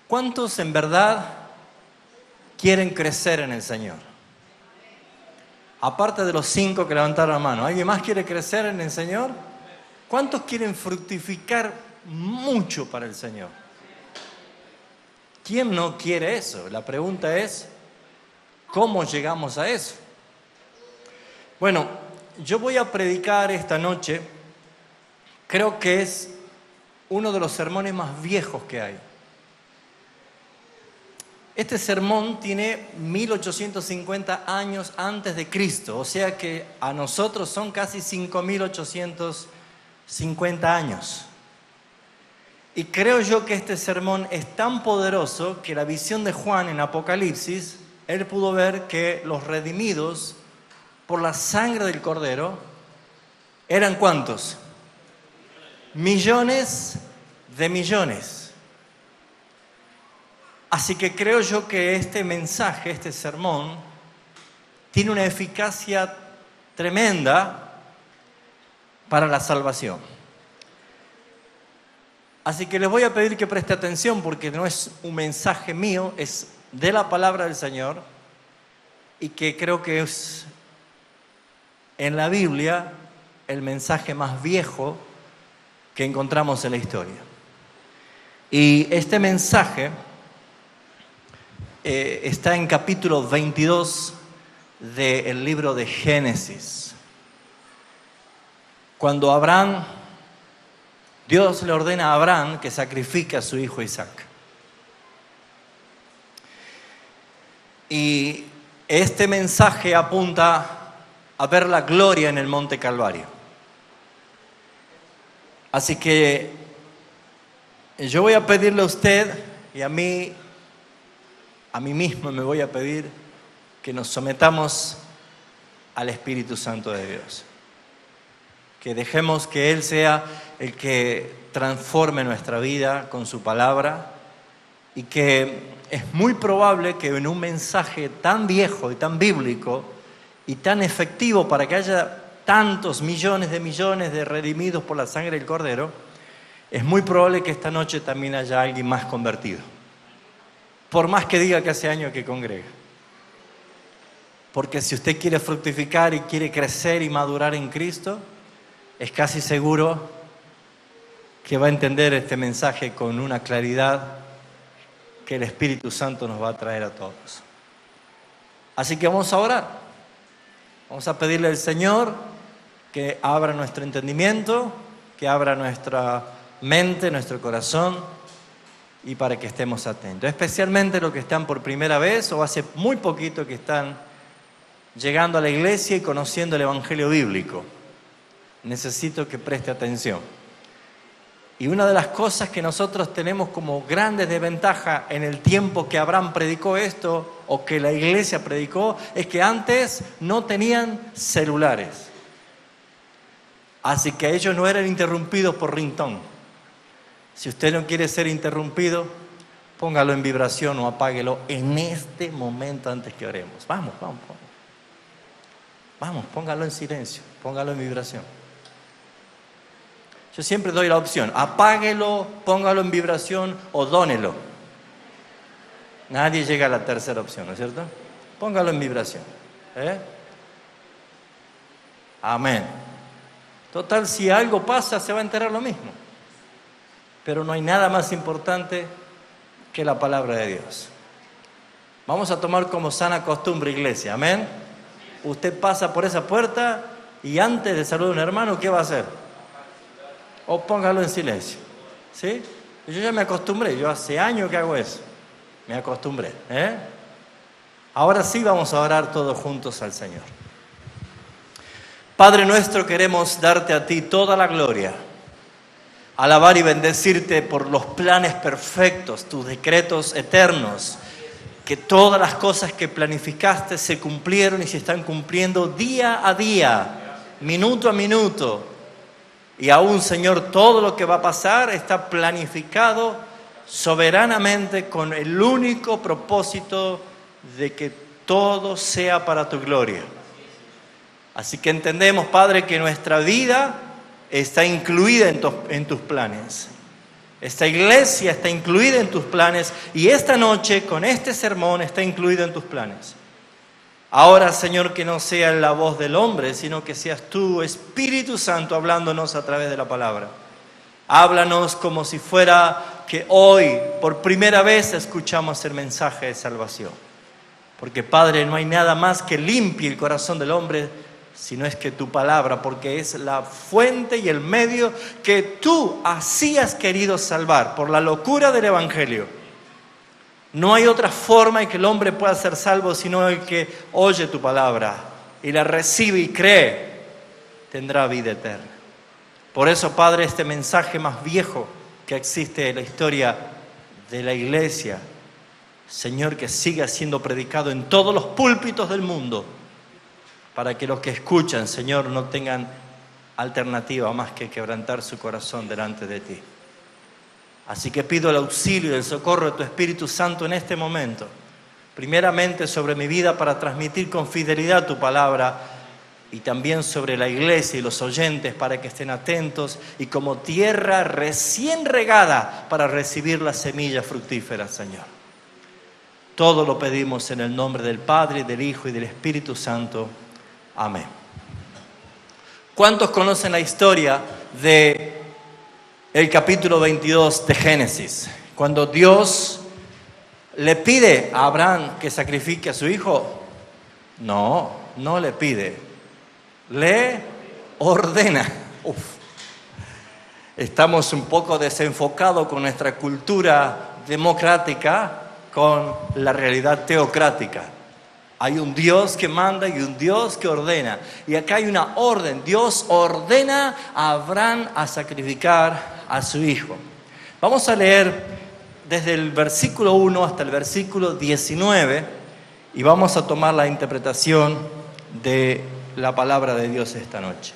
¿Cuántos en verdad quieren crecer en el Señor? Aparte de los 5 que levantaron la mano, ¿alguien más quiere crecer en el Señor? ¿Cuántos quieren fructificar mucho para el Señor? ¿Quién no quiere eso? La pregunta es, ¿cómo llegamos a eso? Bueno, yo voy a predicar esta noche, creo que es uno de los sermones más viejos que hay. Este sermón tiene 1850 años antes de Cristo, o sea que a nosotros son casi 5850 años. Y creo yo que este sermón es tan poderoso que la visión de Juan en Apocalipsis, él pudo ver que los redimidos por la sangre del Cordero eran ¿cuántos? Millones de millones. Así que creo yo que este mensaje, este sermón, tiene una eficacia tremenda para la salvación. Así que les voy a pedir que preste atención porque no es un mensaje mío, es de la palabra del Señor y que creo que es en la Biblia el mensaje más viejo que encontramos en la historia. Y este mensaje está en capítulo 22 del libro de Génesis. Cuando Dios le ordena a Abraham que sacrifique a su hijo Isaac. Y este mensaje apunta a ver la gloria en el Monte Calvario. Así que yo voy a pedirle a usted y a mí mismo me voy a pedir que nos sometamos al Espíritu Santo de Dios. Que dejemos que Él sea el que transforme nuestra vida con su palabra y que es muy probable que en un mensaje tan viejo y tan bíblico y tan efectivo para que haya tantos millones de redimidos por la sangre del Cordero, es muy probable que esta noche también haya alguien más convertido. Por más que diga que hace años que congrega. Porque si usted quiere fructificar y quiere crecer y madurar en Cristo, es casi seguro que va a entender este mensaje con una claridad que el Espíritu Santo nos va a traer a todos. Así que vamos a orar. Vamos a pedirle al Señor que abra nuestro entendimiento, que abra nuestra mente, nuestro corazón, y para que estemos atentos. Especialmente los que están por primera vez o hace muy poquito que están llegando a la iglesia y conociendo el Evangelio bíblico. Necesito que preste atención. Y una de las cosas que nosotros tenemos como grandes desventajas en el tiempo que Abraham predicó esto o que la iglesia predicó es que antes no tenían celulares. Así que ellos no eran interrumpidos por ringtone. Si usted no quiere ser interrumpido, póngalo en vibración o apáguelo en este momento antes que oremos. Vamos, póngalo en silencio, póngalo en vibración. Yo siempre doy la opción, apáguelo, póngalo en vibración o dónelo. Nadie llega a la tercera opción, ¿no es cierto? Póngalo en vibración. Amén. Total, si algo pasa, se va a enterar lo mismo. Pero no hay nada más importante que la palabra de Dios. Vamos a tomar como sana costumbre, iglesia, amén. Usted pasa por esa puerta y antes de saludar a un hermano, ¿qué va a hacer? O póngalo en silencio, ¿sí? Yo ya me acostumbré, yo hace años que hago eso. Me acostumbré, Ahora sí vamos a orar todos juntos al Señor. Padre nuestro, queremos darte a ti toda la gloria. Alabar y bendecirte por los planes perfectos, tus decretos eternos, que todas las cosas que planificaste se cumplieron y se están cumpliendo día a día, minuto a minuto. Y aún, Señor, todo lo que va a pasar está planificado soberanamente con el único propósito de que todo sea para tu gloria. Así que entendemos, Padre, que nuestra vida está incluida en tus planes. Esta iglesia está incluida en tus planes y esta noche con este sermón está incluido en tus planes. Ahora, Señor, que no sea la voz del hombre, sino que seas tú, Espíritu Santo, hablándonos a través de la palabra. Háblanos como si fuera que hoy, por primera vez, escuchamos el mensaje de salvación. Porque, Padre, no hay nada más que limpie el corazón del hombre, sino es que tu palabra, porque es la fuente y el medio que tú así has querido salvar, por la locura del Evangelio. No hay otra forma en que el hombre pueda ser salvo, sino el que oye tu palabra y la recibe y cree, tendrá vida eterna. Por eso, Padre, este mensaje más viejo que existe en la historia de la iglesia, Señor, que siga siendo predicado en todos los púlpitos del mundo, para que los que escuchan, Señor, no tengan alternativa más que quebrantar su corazón delante de ti. Así que pido el auxilio y el socorro de tu Espíritu Santo en este momento, primeramente sobre mi vida para transmitir con fidelidad tu palabra y también sobre la iglesia y los oyentes para que estén atentos y como tierra recién regada para recibir las semillas fructíferas, Señor. Todo lo pedimos en el nombre del Padre, del Hijo y del Espíritu Santo. Amén. ¿Cuántos conocen la historia de el capítulo 22 de Génesis? Cuando Dios le pide a Abraham que sacrifique a su hijo, no le pide, le ordena. Estamos un poco desenfocados con nuestra cultura democrática, con la realidad teocrática. Hay un Dios que manda y un Dios que ordena. Y acá hay una orden. Dios ordena a Abraham a sacrificar a su hijo. Vamos a leer desde el versículo 1 hasta el versículo 19 y vamos a tomar la interpretación de la palabra de Dios esta noche.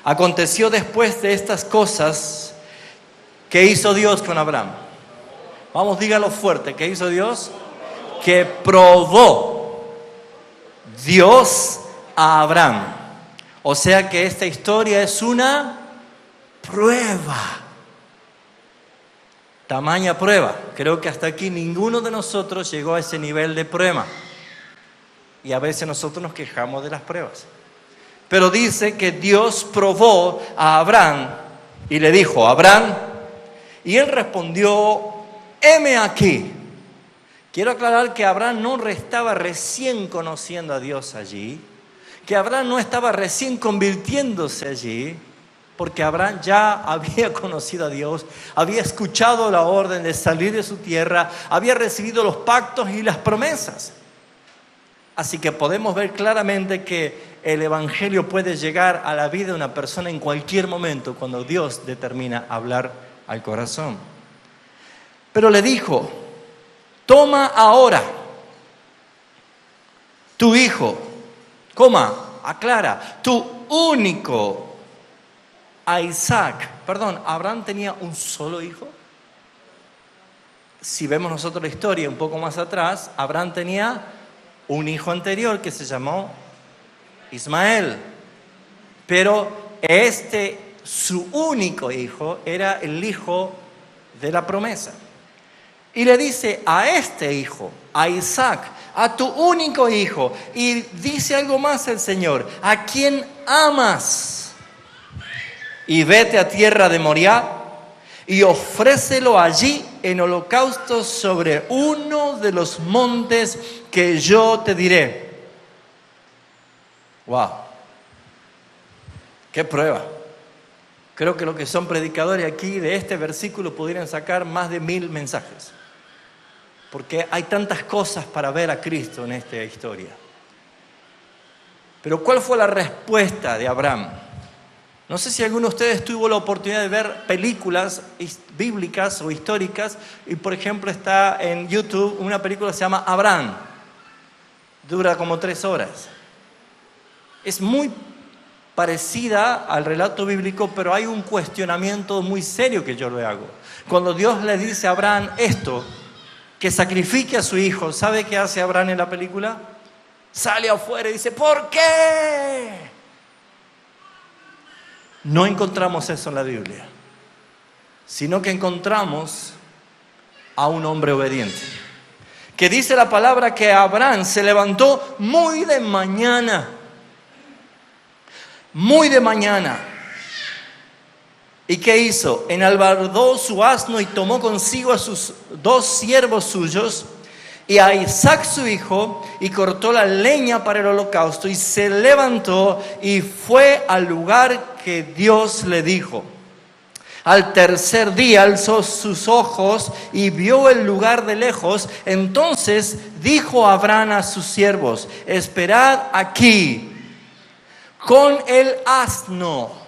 Aconteció después de estas cosas que hizo Dios con Abraham. Vamos, dígalo fuerte. ¿Qué hizo Dios? Que probó Dios a Abraham. O sea que esta historia es una prueba. Tamaña prueba. Creo que hasta aquí ninguno de nosotros llegó a ese nivel de prueba. Y a veces nosotros nos quejamos de las pruebas. Pero dice que Dios probó a Abraham y le dijo, Abraham, y él respondió, heme aquí. Quiero aclarar que Abraham no estaba recién conociendo a Dios allí, que Abraham no estaba recién convirtiéndose allí, porque Abraham ya había conocido a Dios, había escuchado la orden de salir de su tierra, había recibido los pactos y las promesas. Así que podemos ver claramente que el Evangelio puede llegar a la vida de una persona en cualquier momento, cuando Dios determina hablar al corazón. Pero le dijo, toma ahora tu hijo, aclara, tu único a Isaac. Perdón, ¿Abraham tenía un solo hijo? Si vemos nosotros la historia un poco más atrás, Abraham tenía un hijo anterior que se llamó Ismael. Pero su único hijo, era el hijo de la promesa. Y le dice a este hijo, a Isaac, a tu único hijo. Y dice algo más el Señor, a quien amas. Y vete a tierra de Moriah y ofrécelo allí en holocausto sobre uno de los montes que yo te diré. ¡Wow! ¡Qué prueba! Creo que los que son predicadores aquí de este versículo pudieran sacar más de 1000 mensajes. Porque hay tantas cosas para ver a Cristo en esta historia. Pero ¿cuál fue la respuesta de Abraham? No sé si alguno de ustedes tuvo la oportunidad de ver películas bíblicas o históricas. Y por ejemplo está en YouTube una película que se llama Abraham. Dura como 3 horas. Es muy parecida al relato bíblico, pero hay un cuestionamiento muy serio que yo le hago. Cuando Dios le dice a Abraham esto, que sacrifique a su hijo, ¿sabe qué hace Abraham en la película? Sale afuera y dice, ¿por qué? No encontramos eso en la Biblia. sino que encontramos a un hombre obediente. Que dice la palabra que Abraham se levantó muy de mañana. Muy de mañana. ¿Y qué hizo? Enalbardó su asno y tomó consigo a sus 2 siervos suyos y a Isaac su hijo, y cortó la leña para el holocausto, y se levantó y fue al lugar que Dios le dijo. Al tercer día alzó sus ojos y vio el lugar de lejos. Entonces dijo Abraham a sus siervos: esperad aquí con el asno.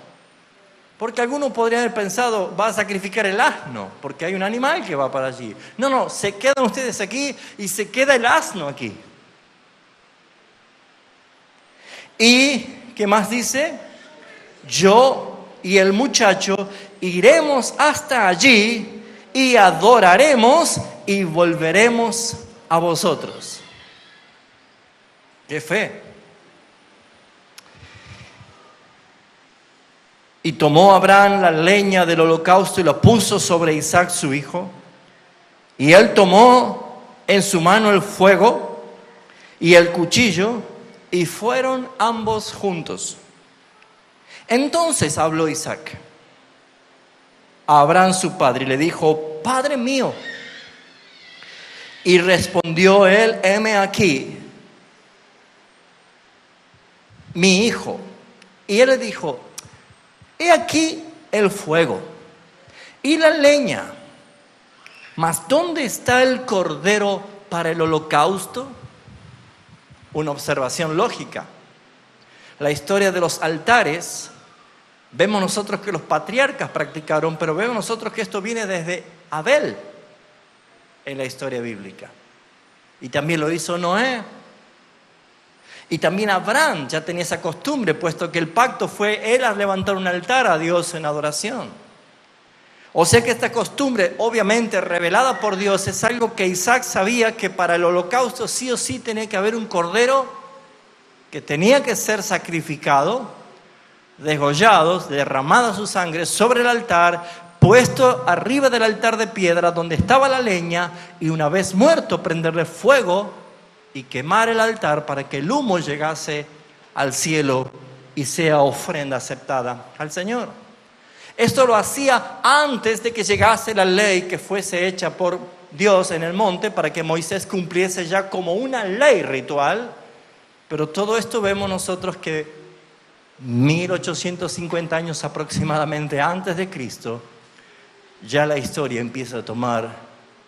Porque algunos podrían haber pensado, va a sacrificar el asno, porque hay un animal que va para allí. No, se quedan ustedes aquí y se queda el asno aquí. ¿Y qué más dice? Yo y el muchacho iremos hasta allí y adoraremos y volveremos a vosotros. ¡Qué fe! Y tomó Abraham la leña del holocausto y la puso sobre Isaac su hijo. Y él tomó en su mano el fuego y el cuchillo, y fueron ambos juntos. Entonces habló Isaac a Abraham su padre y le dijo: Padre mío. Y respondió él: heme aquí, mi hijo. Y él le dijo: he aquí el fuego y la leña, mas ¿dónde está el cordero para el holocausto? Una observación lógica. La historia de los altares, vemos nosotros que los patriarcas practicaron, pero vemos nosotros que esto viene desde Abel en la historia bíblica. Y también lo hizo Noé. Y también Abraham ya tenía esa costumbre, puesto que el pacto fue él a levantar un altar a Dios en adoración. O sea que esta costumbre, obviamente revelada por Dios, es algo que Isaac sabía, que para el holocausto sí o sí tenía que haber un cordero que tenía que ser sacrificado, degollado, derramada su sangre sobre el altar, puesto arriba del altar de piedra donde estaba la leña, y una vez muerto prenderle fuego y quemar el altar para que el humo llegase al cielo y sea ofrenda aceptada al Señor. Esto lo hacía antes de que llegase la ley que fuese hecha por Dios en el monte, para que Moisés cumpliese ya como una ley ritual. Pero todo esto vemos nosotros que 1850 años aproximadamente antes de Cristo, ya la historia empieza a tomar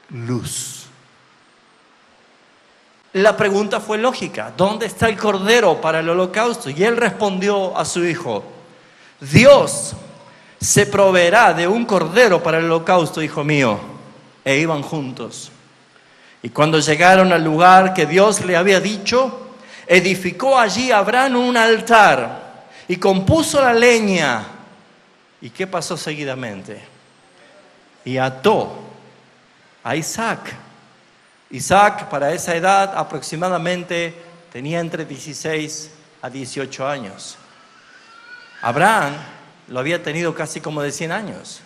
luz. La pregunta fue lógica: ¿dónde está el cordero para el holocausto? Y él respondió a su hijo: Dios se proveerá de un cordero para el holocausto, hijo mío. E iban juntos. Y cuando llegaron al lugar que Dios le había dicho, edificó allí Abraham un altar y compuso la leña. ¿Y qué pasó seguidamente? Y ató a Isaac. Isaac, para esa edad aproximadamente, tenía entre 16 a 18 años. Abraham lo había tenido casi como de 100 años.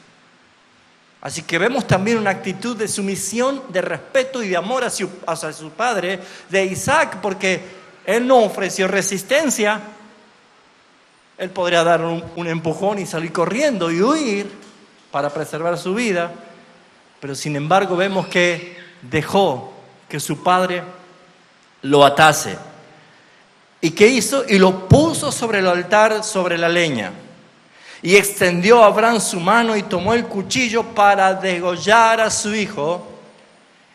Así que vemos también una actitud de sumisión, de respeto y de amor hacia su padre, de Isaac, porque él no ofreció resistencia. Él podría dar un empujón y salir corriendo y huir para preservar su vida, pero sin embargo vemos que dejó que su padre lo atase. ¿Y qué hizo? Y lo puso sobre el altar, sobre la leña. Y extendió a Abraham su mano y tomó el cuchillo para degollar a su hijo.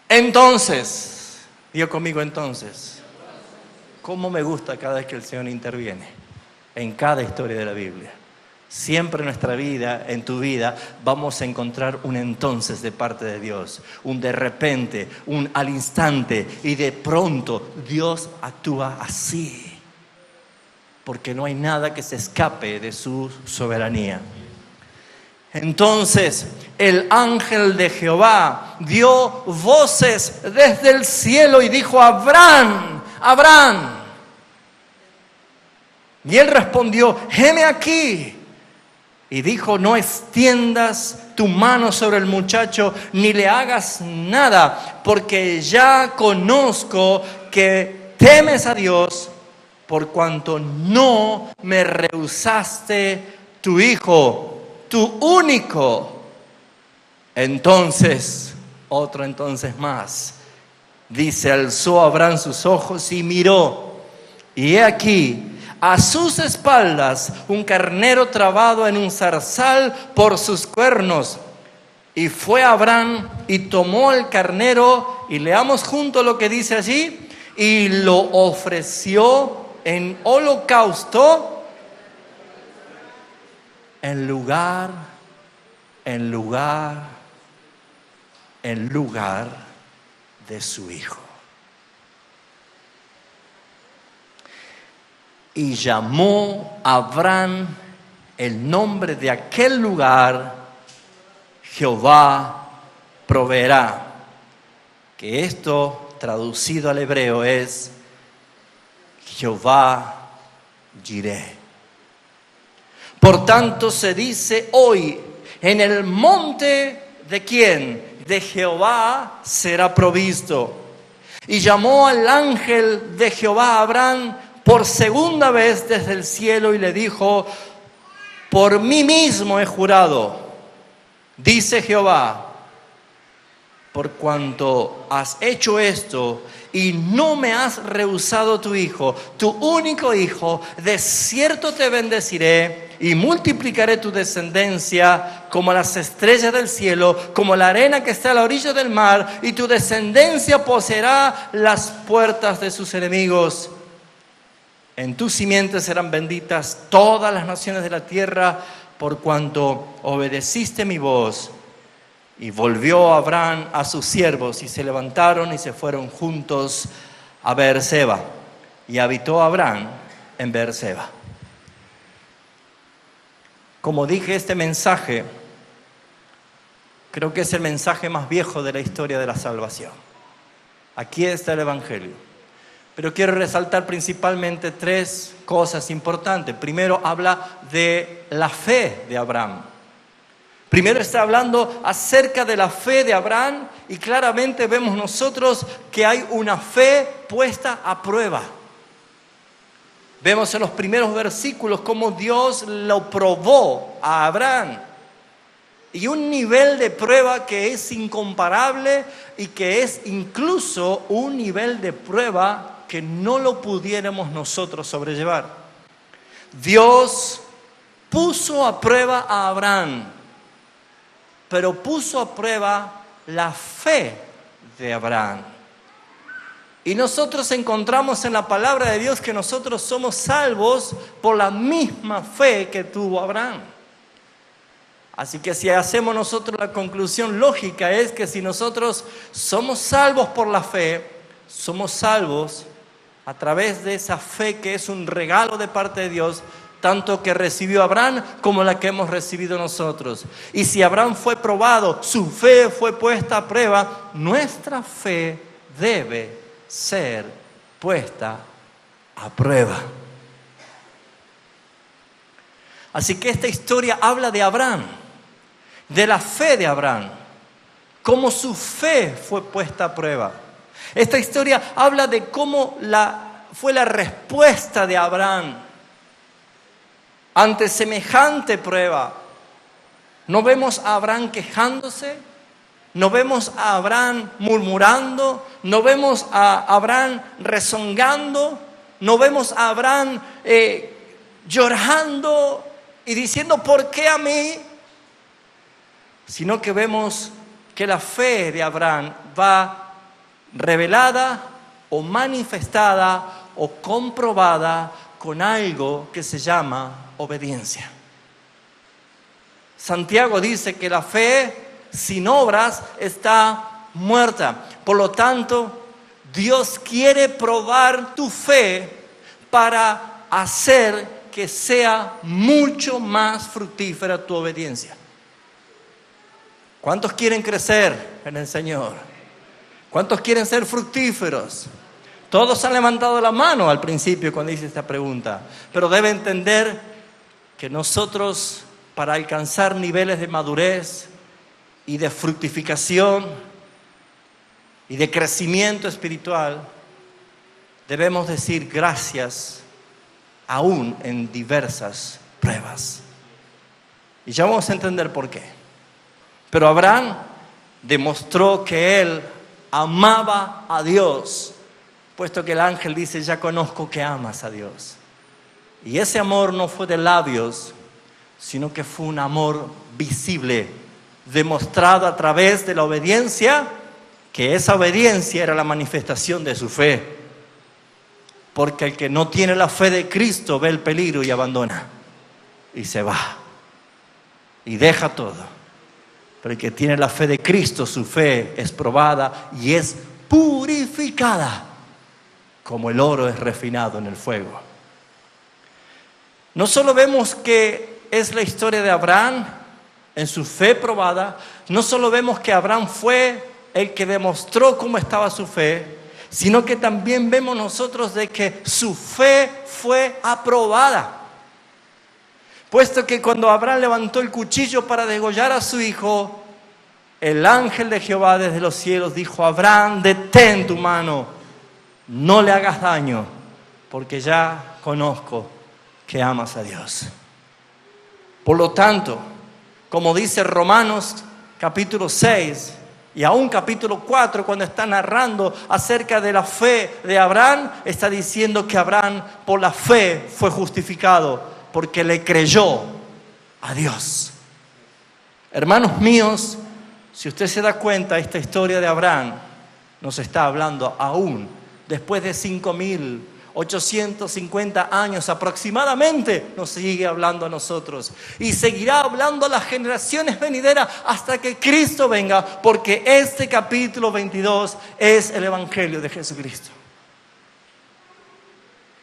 Entonces, digo conmigo entonces, cómo me gusta cada vez que el Señor interviene en cada historia de la Biblia. Siempre en nuestra vida, en tu vida, vamos a encontrar un entonces de parte de Dios, un de repente, un al instante, y de pronto Dios actúa así, porque no hay nada que se escape de su soberanía. Entonces el ángel de Jehová dio voces desde el cielo y dijo: Abraham, Abraham. Y él respondió: heme aquí. Y dijo, no extiendas tu mano sobre el muchacho, ni le hagas nada, porque ya conozco que temes a Dios, por cuanto no me rehusaste tu hijo, tu único. Entonces, otro entonces más, dice, alzó Abraham sus ojos y miró, y he aquí, a sus espaldas un carnero trabado en un zarzal por sus cuernos. Y fue Abraham y tomó el carnero, y leamos juntos lo que dice allí, y lo ofreció en holocausto en lugar de su hijo. Y llamó a Abraham el nombre de aquel lugar, Jehová proveerá. Que esto, traducido al hebreo, es Jehová Jireh. Por tanto se dice hoy, en el monte de ¿quién? De Jehová será provisto. Y llamó al ángel de Jehová a Abraham por segunda vez desde el cielo y le dijo, por mí mismo he jurado, dice Jehová, por cuanto has hecho esto y no me has rehusado tu hijo, tu único hijo, de cierto te bendeciré y multiplicaré tu descendencia como las estrellas del cielo, como la arena que está a la orilla del mar, y tu descendencia poseerá las puertas de sus enemigos. En tu simiente serán benditas todas las naciones de la tierra, por cuanto obedeciste mi voz. Y volvió Abraham a sus siervos, y se levantaron y se fueron juntos a Beerseba. Y habitó Abraham en Beerseba. Como dije, este mensaje creo que es el mensaje más viejo de la historia de la salvación. Aquí está el Evangelio. Pero quiero resaltar principalmente tres cosas importantes. Primero, habla de la fe de Abraham. Primero está hablando acerca de la fe de Abraham, y claramente vemos nosotros que hay una fe puesta a prueba. Vemos en los primeros versículos cómo Dios lo probó a Abraham. Y un nivel de prueba que es incomparable y que es incluso un nivel de prueba que no lo pudiéramos nosotros sobrellevar. Dios puso a prueba a Abraham, pero puso a prueba la fe de Abraham. Y nosotros encontramos en la palabra de Dios que nosotros somos salvos por la misma fe que tuvo Abraham. Así que si hacemos nosotros la conclusión lógica es que si nosotros somos salvos por la fe, somos salvos a través de esa fe que es un regalo de parte de Dios, tanto que recibió Abraham como la que hemos recibido nosotros. Y si Abraham fue probado, su fe fue puesta a prueba, nuestra fe debe ser puesta a prueba. Así que esta historia habla de Abraham, de la fe de Abraham, cómo su fe fue puesta a prueba. Esta historia habla de cómo fue la respuesta de Abraham ante semejante prueba. No vemos a Abraham quejándose, no vemos a Abraham murmurando, no vemos a Abraham rezongando, no vemos a Abraham llorando y diciendo ¿por qué a mí? Sino que vemos que la fe de Abraham va revelada o manifestada o comprobada con algo que se llama obediencia. Santiago dice que la fe sin obras está muerta. Por lo tanto, Dios quiere probar tu fe para hacer que sea mucho más fructífera tu obediencia. ¿Cuántos quieren crecer en el Señor? ¿Cuántos quieren ser fructíferos? Todos han levantado la mano al principio cuando hice esta pregunta, pero debe entender que nosotros para alcanzar niveles de madurez y de fructificación y de crecimiento espiritual, debemos decir gracias aún en diversas pruebas. Y ya vamos a entender por qué. Pero Abraham demostró que él amaba a Dios, puesto que el ángel dice, ya conozco que amas a Dios. Y ese amor no fue de labios, sino que fue un amor visible, demostrado a través de la obediencia, que esa obediencia era la manifestación de su fe. Porque el que no tiene la fe de Cristo ve el peligro y abandona, y se va, y deja todo. Pero el que tiene la fe de Cristo, su fe es probada y es purificada, como el oro es refinado en el fuego. No solo vemos que es la historia de Abraham en su fe probada, no solo vemos que Abraham fue el que demostró cómo estaba su fe, sino que también vemos nosotros de que su fe fue aprobada. Puesto que cuando Abraham levantó el cuchillo para degollar a su hijo, el ángel de Jehová desde los cielos dijo, Abraham, detén tu mano, no le hagas daño, porque ya conozco que amas a Dios. Por lo tanto, como dice Romanos capítulo 6 y aún capítulo 4, cuando está narrando acerca de la fe de Abraham, está diciendo que Abraham por la fe fue justificado, porque le creyó a Dios. Hermanos míos, si usted se da cuenta, esta historia de Abraham nos está hablando aún después de 5.850 años aproximadamente, nos sigue hablando a nosotros y seguirá hablando a las generaciones venideras hasta que Cristo venga, porque este capítulo 22 es el Evangelio de Jesucristo.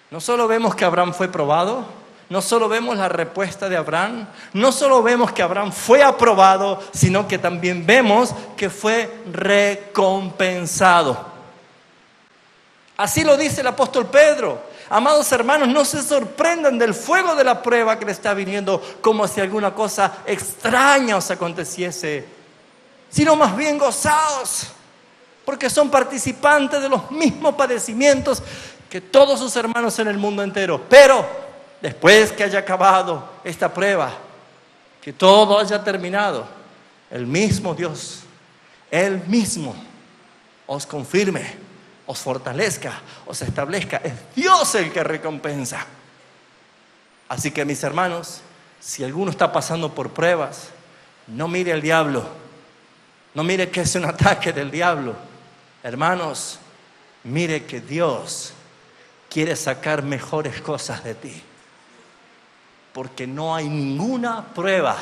No solo vemos que Abraham fue probado, no solo vemos la respuesta de Abraham, no solo vemos que Abraham fue aprobado, sino que también vemos que fue recompensado. Así lo dice el apóstol Pedro. Amados hermanos, no se sorprendan del fuego de la prueba que le está viniendo como si alguna cosa extraña os aconteciese, sino más bien gozaos, porque son participantes de los mismos padecimientos que todos sus hermanos en el mundo entero. Pero después que haya acabado esta prueba, que todo haya terminado, el mismo Dios, Él mismo os confirme, os fortalezca, os establezca. Es Dios el que recompensa. Así que mis hermanos, si alguno está pasando por pruebas, no mire al diablo, no mire que es un ataque del diablo. Hermanos, mire que Dios quiere sacar mejores cosas de ti. Porque no hay ninguna prueba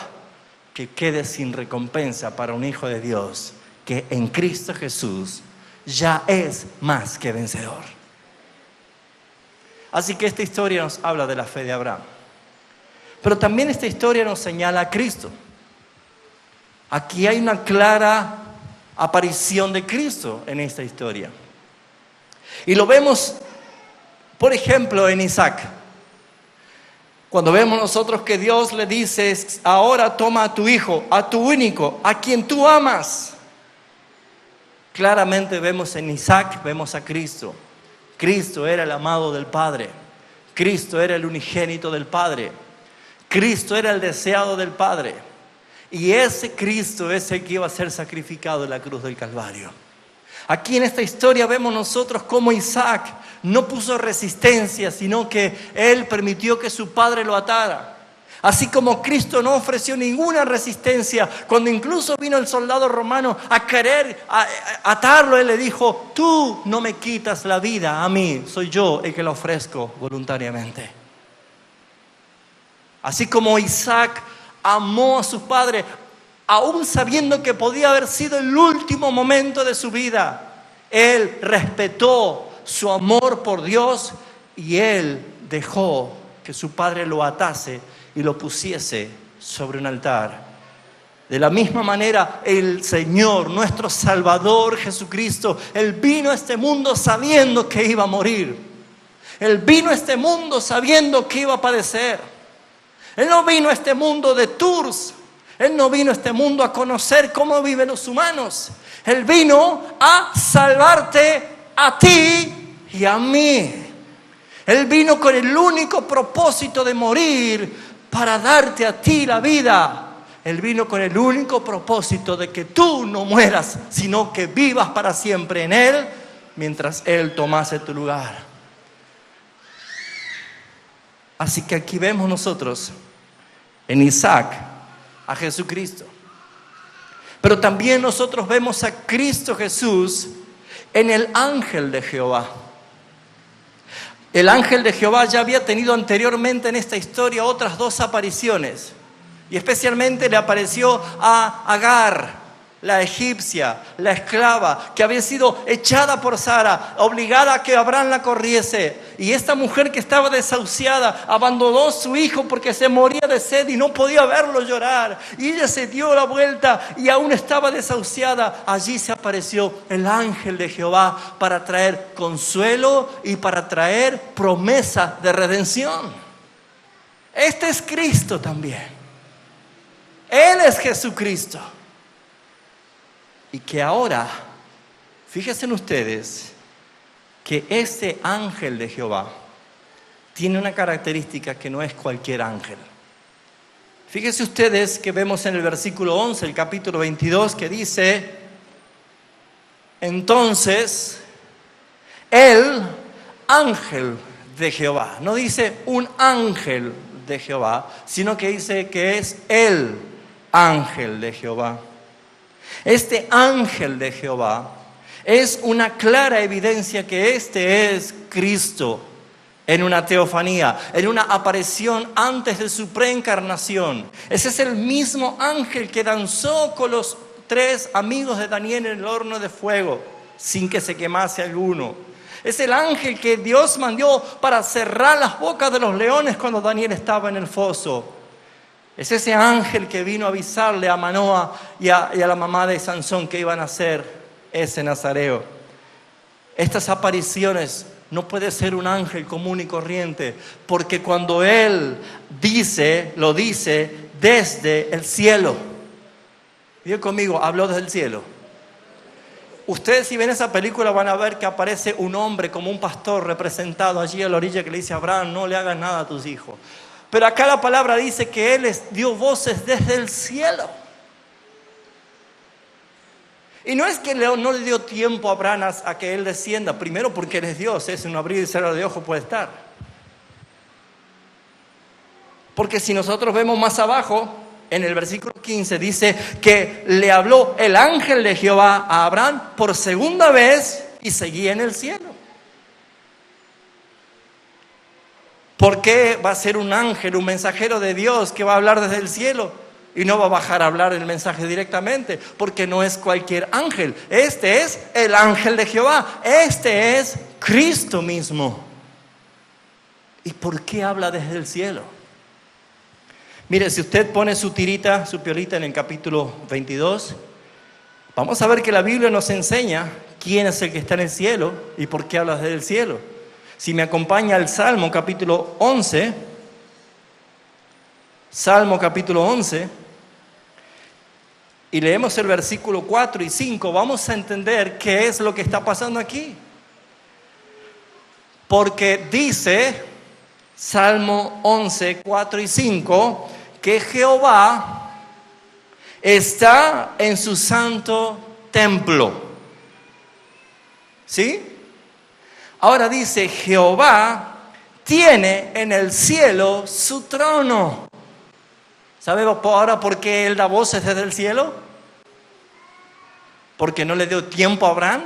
que quede sin recompensa para un hijo de Dios que en Cristo Jesús ya es más que vencedor. Así que esta historia nos habla de la fe de Abraham. Pero también esta historia nos señala a Cristo. Aquí hay una clara aparición de Cristo en esta historia. Y lo vemos, por ejemplo, en Isaac. Cuando vemos nosotros que Dios le dice, ahora toma a tu hijo, a tu único, a quien tú amas. Claramente vemos en Isaac, vemos a Cristo. Cristo era el amado del Padre. Cristo era el unigénito del Padre. Cristo era el deseado del Padre. Y ese Cristo es el que iba a ser sacrificado en la cruz del Calvario. Aquí en esta historia vemos nosotros cómo Isaac no puso resistencia, sino que él permitió que su padre lo atara. Así como Cristo no ofreció ninguna resistencia, cuando incluso vino el soldado romano a querer atarlo, él le dijo, tú no me quitas la vida a mí, soy yo el que la ofrezco voluntariamente. Así como Isaac amó a su padre, aún sabiendo que podía haber sido el último momento de su vida, él respetó su amor por Dios y él dejó que su padre lo atase y lo pusiese sobre un altar. De la misma manera, el Señor, nuestro Salvador Jesucristo, Él vino a este mundo sabiendo que iba a morir. Él vino a este mundo sabiendo que iba a padecer. Él no vino a este mundo de tours. Él no vino a este mundo a conocer cómo viven los humanos. Él vino a salvarte a ti y a mí. Él vino con el único propósito de morir para darte a ti la vida. Él vino con el único propósito de que tú no mueras, sino que vivas para siempre en Él, mientras Él tomase tu lugar. Así que aquí vemos nosotros en Isaac a Jesucristo. Pero también nosotros vemos a Cristo Jesús en el ángel de Jehová. El ángel de Jehová ya había tenido anteriormente en esta historia otras dos apariciones. Y especialmente le apareció a Agar, la egipcia, la esclava, que había sido echada por Sara, obligada a que Abraham la corriese. Y esta mujer que estaba desahuciada abandonó a su hijo porque se moría de sed y no podía verlo llorar. Y ella se dio la vuelta y aún estaba desahuciada. Allí se apareció el ángel de Jehová para traer consuelo y para traer promesa de redención. Este es Cristo también. Él es Jesucristo. Y que ahora, fíjense ustedes, que este ángel de Jehová tiene una característica que no es cualquier ángel. Fíjense ustedes que vemos en el versículo 11, el capítulo 22, que dice: entonces, el ángel de Jehová. No dice un ángel de Jehová, sino que dice que es el ángel de Jehová. Este ángel de Jehová es una clara evidencia que este es Cristo en una teofanía, en una aparición antes de su preencarnación. Ese es el mismo ángel que danzó con los 3 amigos de Daniel en el horno de fuego, sin que se quemase alguno. Es el ángel que Dios mandó para cerrar las bocas de los leones cuando Daniel estaba en el foso. Es ese ángel que vino a avisarle a Manoa y a la mamá de Sansón que iban a hacer ese nazareo. Estas apariciones no puede ser un ángel común y corriente, porque cuando Él dice, lo dice desde el cielo. Diga conmigo, habló desde el cielo. Ustedes si ven esa película van a ver que aparece un hombre como un pastor representado allí a la orilla que le dice a Abraham: no le hagas nada a tus hijos. Pero acá la palabra dice que Él dio voces desde el cielo. Y no es que no le dio tiempo a Abraham a que Él descienda. Primero porque Él es Dios, es un abrir y cerrar de ojos puede estar. Porque si nosotros vemos más abajo, en el versículo 15 dice que le habló el ángel de Jehová a Abraham por segunda vez y seguía en el cielo. ¿Por qué va a ser un ángel, un mensajero de Dios que va a hablar desde el cielo y no va a bajar a hablar el mensaje directamente? Porque no es cualquier ángel. Este es el ángel de Jehová. Este es Cristo mismo. ¿Y por qué habla desde el cielo? Mire, si usted pone su tirita, su piolita en el capítulo 22, vamos a ver que la Biblia nos enseña quién es el que está en el cielo y por qué habla desde el cielo. Si me acompaña al Salmo capítulo 11, Salmo capítulo 11, y leemos el versículo 4 y 5, vamos a entender qué es lo que está pasando aquí. Porque dice, Salmo 11, 4 y 5, que Jehová está en su santo templo. ¿Sí? Ahora dice, Jehová tiene en el cielo su trono. ¿Sabe ahora por qué Él da voces desde el cielo? ¿Porque no le dio tiempo a Abraham?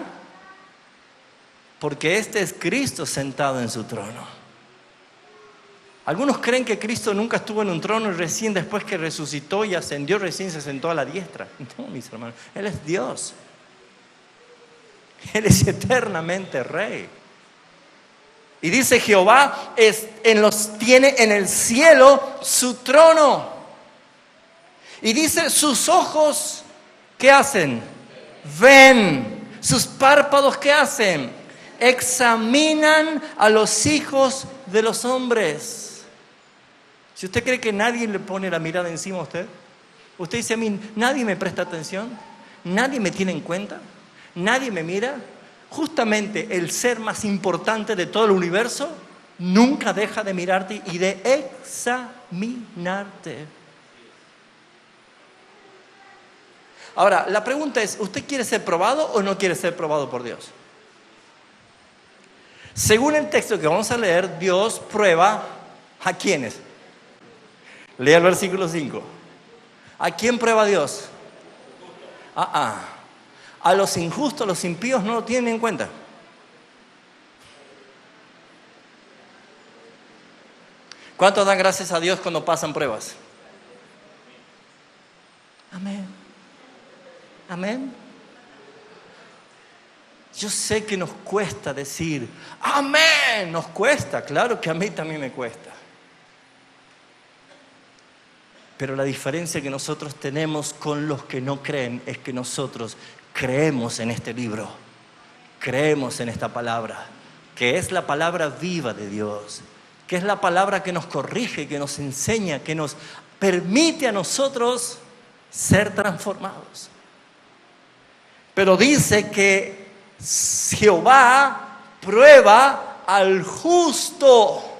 Porque este es Cristo sentado en su trono. Algunos creen que Cristo nunca estuvo en un trono y recién después que resucitó y ascendió, recién se sentó a la diestra. No, mis hermanos, Él es Dios. Él es eternamente Rey. Y dice Jehová tiene en el cielo su trono. Y dice sus ojos, ¿qué hacen? Ven. Sus párpados, ¿qué hacen? Examinan a los hijos de los hombres. Si usted cree que nadie le pone la mirada encima a usted, usted dice a mí, nadie me presta atención, nadie me tiene en cuenta, nadie me mira. Justamente el ser más importante de todo el universo nunca deja de mirarte y de examinarte. Ahora, la pregunta es, ¿usted quiere ser probado o no quiere ser probado por Dios? Según el texto que vamos a leer, Dios prueba ¿a quiénes? Lea el versículo 5. ¿A quién prueba Dios? A los injustos, los impíos no lo tienen en cuenta. ¿Cuántos dan gracias a Dios cuando pasan pruebas? Amén. Amén. Yo sé que nos cuesta decir amén, nos cuesta, claro que a mí también me cuesta. Pero la diferencia que nosotros tenemos con los que no creen es que nosotros creemos en este libro, creemos en esta palabra, que es la palabra viva de Dios, que es la palabra que nos corrige, que nos enseña, que nos permite a nosotros ser transformados. Pero dice que Jehová prueba al justo,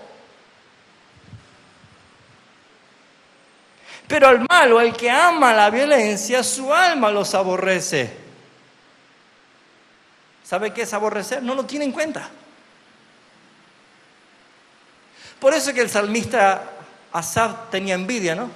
pero al malo, al que ama la violencia, su alma los aborrece. ¿Sabe qué es aborrecer? No lo tiene en cuenta. Por eso que el salmista Asaf tenía envidia, ¿no?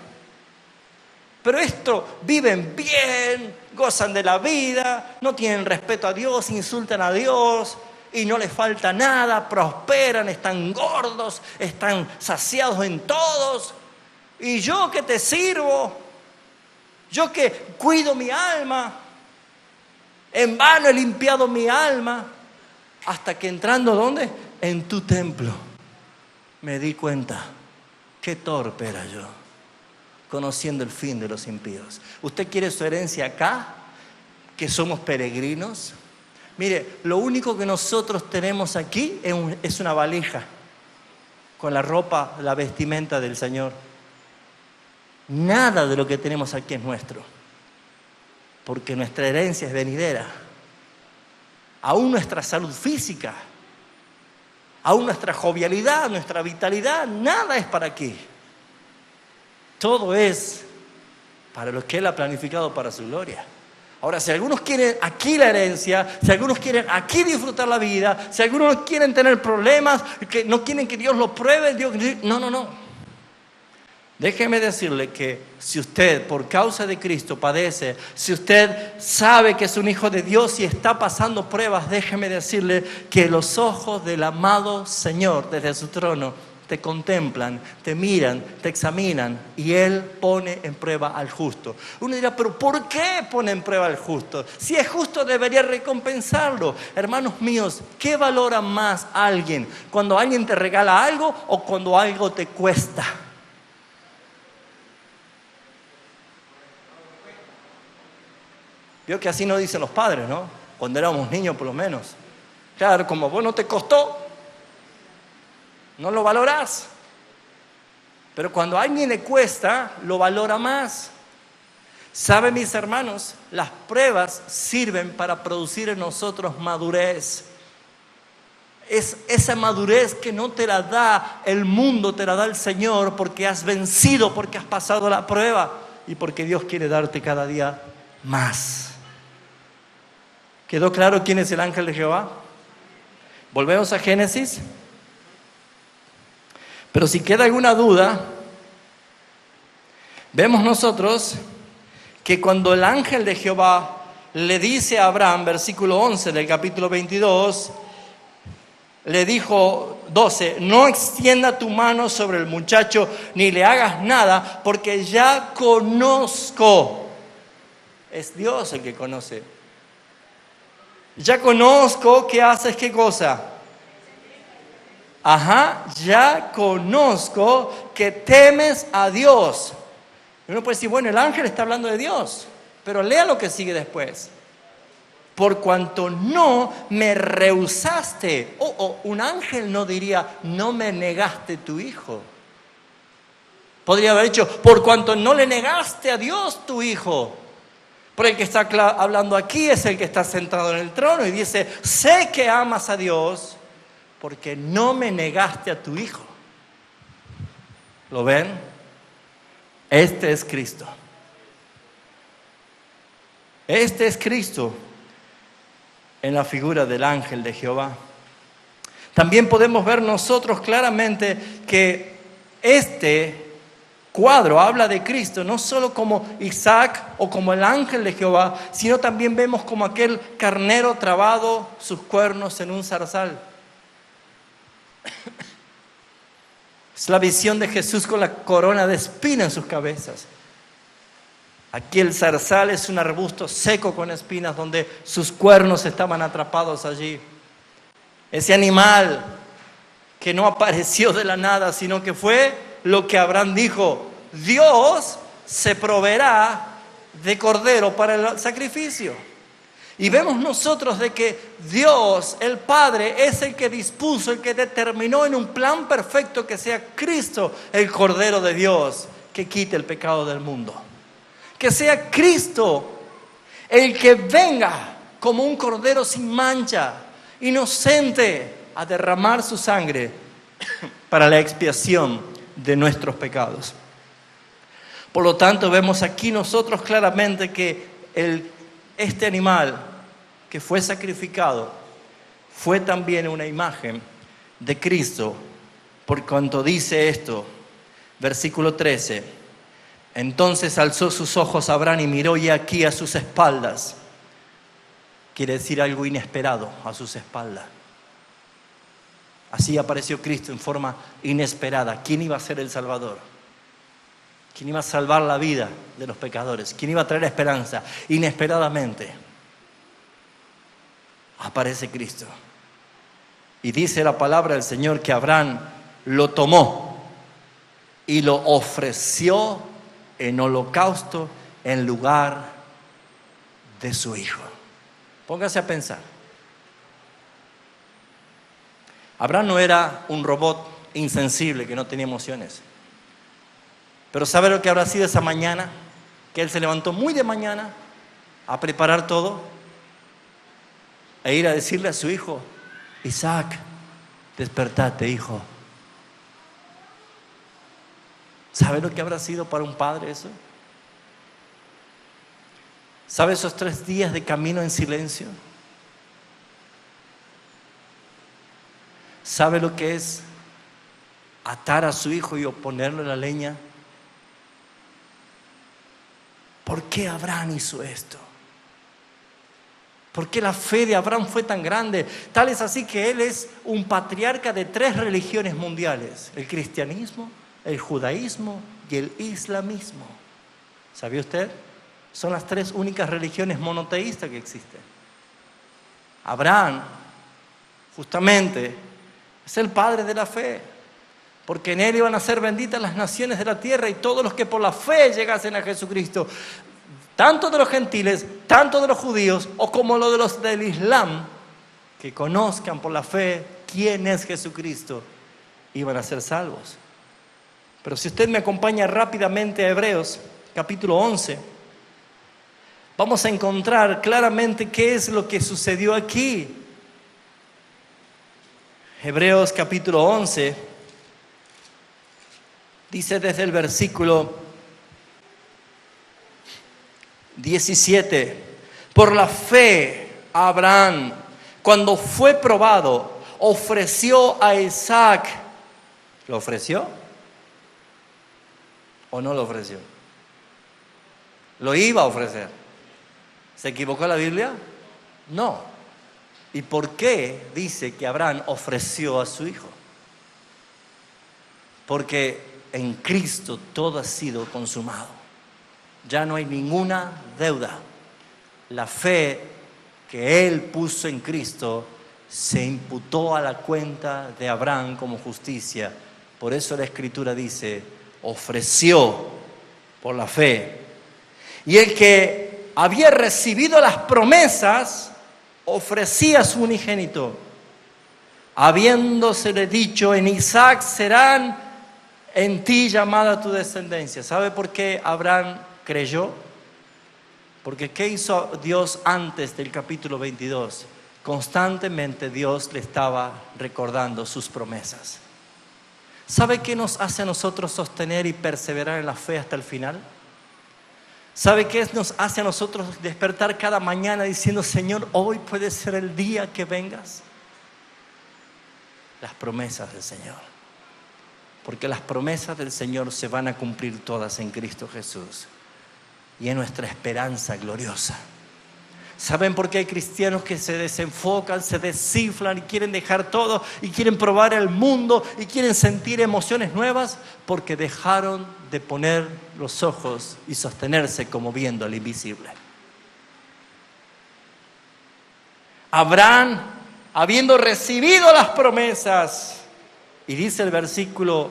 Pero esto, viven bien, gozan de la vida, no tienen respeto a Dios, insultan a Dios y no les falta nada, prosperan, están gordos, están saciados en todos. Y yo que te sirvo, yo que cuido mi alma, en vano he limpiado mi alma, hasta que entrando ¿dónde? En tu templo, me di cuenta qué torpe era yo, conociendo el fin de los impíos. ¿Usted quiere su herencia acá? Que somos peregrinos. Mire, lo único que nosotros tenemos aquí es una valija con la ropa, la vestimenta del Señor. Nada de lo que tenemos aquí es nuestro, porque nuestra herencia es venidera. Aún nuestra salud física, aún nuestra jovialidad, nuestra vitalidad, nada es para aquí. Todo es para lo que Él ha planificado para su gloria. Ahora, si algunos quieren aquí la herencia, si algunos quieren aquí disfrutar la vida, si algunos quieren tener problemas, que no quieren que Dios lo pruebe, no. Déjeme decirle que si usted por causa de Cristo padece, si usted sabe que es un hijo de Dios y está pasando pruebas, déjeme decirle que los ojos del amado Señor desde su trono te contemplan, te miran, te examinan y Él pone en prueba al justo. Uno dirá, pero ¿por qué pone en prueba al justo? Si es justo debería recompensarlo. Hermanos míos, ¿qué valora más a alguien? ¿Cuando alguien te regala algo o cuando algo te cuesta? Vio que así nos dicen los padres, ¿no? Cuando éramos niños por lo menos. Claro, como vos no te costó, no lo valorás. Pero cuando a alguien le cuesta, lo valora más. ¿Saben, mis hermanos? Las pruebas sirven para producir en nosotros madurez. Es esa madurez que no te la da el mundo, te la da el Señor porque has vencido, porque has pasado la prueba y porque Dios quiere darte cada día más. ¿Quedó claro quién es el ángel de Jehová? Volvemos a Génesis. Pero si queda alguna duda, vemos nosotros que cuando el ángel de Jehová le dice a Abraham, versículo 11 del capítulo 22, le dijo 12, no extienda tu mano sobre el muchacho ni le hagas nada, porque ya conozco. Es Dios el que conoce. Ya conozco que haces qué cosa. Ya conozco que temes a Dios. Y uno puede decir, bueno, el ángel está hablando de Dios, pero lea lo que sigue después. Por cuanto no me rehusaste. Un ángel no diría, no me negaste tu hijo. Podría haber dicho, por cuanto no le negaste a Dios tu hijo. Pero el que está hablando aquí es el que está sentado en el trono y dice, sé que amas a Dios porque no me negaste a tu hijo. ¿Lo ven? Este es Cristo. Este es Cristo en la figura del ángel de Jehová. También podemos ver nosotros claramente que este cuadro habla de Cristo, no solo como Isaac o como el ángel de Jehová, sino también vemos como aquel carnero trabado sus cuernos en un zarzal. Es la visión de Jesús con la corona de espina en sus cabezas. Aquí el zarzal es un arbusto seco con espinas donde sus cuernos estaban atrapados allí. Ese animal que no apareció de la nada, sino que fue lo que Abraham dijo, Dios se proveerá de cordero para el sacrificio. Y vemos nosotros de que Dios, el Padre, es el que dispuso, el que determinó en un plan perfecto que sea Cristo el Cordero de Dios que quite el pecado del mundo. Que sea Cristo el que venga como un cordero sin mancha, inocente, a derramar su sangre para la expiación de nuestros pecados. Por lo tanto, vemos aquí nosotros claramente que este animal que fue sacrificado fue también una imagen de Cristo, por cuanto dice esto, versículo 13, entonces alzó sus ojos Abraham y miró y aquí a sus espaldas, quiere decir algo inesperado, a sus espaldas. Así apareció Cristo en forma inesperada. ¿Quién iba a ser el Salvador? ¿Quién iba a salvar la vida de los pecadores? ¿Quién iba a traer esperanza? Inesperadamente aparece Cristo. Y dice la palabra del Señor que Abraham lo tomó y lo ofreció en holocausto en lugar de su hijo. Póngase a pensar. Abraham no era un robot insensible que no tenía emociones. Pero ¿sabe lo que habrá sido esa mañana? Que él se levantó muy de mañana a preparar todo e ir a decirle a su hijo, Isaac, despertate, hijo. ¿Sabe lo que habrá sido para un padre eso? ¿Sabe esos 3 días de camino en silencio? ¿Sabe lo que es atar a su hijo y ponerlo en la leña? ¿Por qué Abraham hizo esto? ¿Por qué la fe de Abraham fue tan grande? Tal es así que él es un patriarca de 3 religiones mundiales. El cristianismo, el judaísmo y el islamismo. ¿Sabía usted? Son las 3 únicas religiones monoteístas que existen. Abraham, justamente, es el padre de la fe, porque en él iban a ser benditas las naciones de la tierra y todos los que por la fe llegasen a Jesucristo, tanto de los gentiles, tanto de los judíos, o como lo de los del Islam, que conozcan por la fe quién es Jesucristo, iban a ser salvos. Pero si usted me acompaña rápidamente a Hebreos, capítulo 11, vamos a encontrar claramente qué es lo que sucedió aquí. Hebreos capítulo 11 dice desde el versículo 17, por la fe Abraham, cuando fue probado, ofreció a Isaac. ¿Lo ofreció? ¿O no lo ofreció? Lo iba a ofrecer. ¿Se equivocó la Biblia? No. ¿Y por qué dice que Abraham ofreció a su hijo? Porque en Cristo todo ha sido consumado. Ya no hay ninguna deuda. La fe que él puso en Cristo se imputó a la cuenta de Abraham como justicia. Por eso la Escritura dice, ofreció por la fe. Y el que había recibido las promesas ofrecía a su unigénito, habiéndosele dicho, en Isaac serán en ti llamada tu descendencia. ¿Sabe por qué Abraham creyó? Porque ¿qué hizo Dios antes del capítulo 22? Constantemente Dios le estaba recordando sus promesas. ¿Sabe qué nos hace a nosotros sostener y perseverar en la fe hasta el final? ¿Sabe qué nos hace a nosotros despertar cada mañana diciendo, Señor, hoy puede ser el día que vengas? Las promesas del Señor. Porque las promesas del Señor se van a cumplir todas en Cristo Jesús. Y es nuestra esperanza gloriosa. ¿Saben por qué hay cristianos que se desenfocan, se desinflan y quieren dejar todo y quieren probar el mundo y quieren sentir emociones nuevas? Porque dejaron de poner los ojos y sostenerse como viendo al invisible. Abraham, habiendo recibido las promesas, y dice el versículo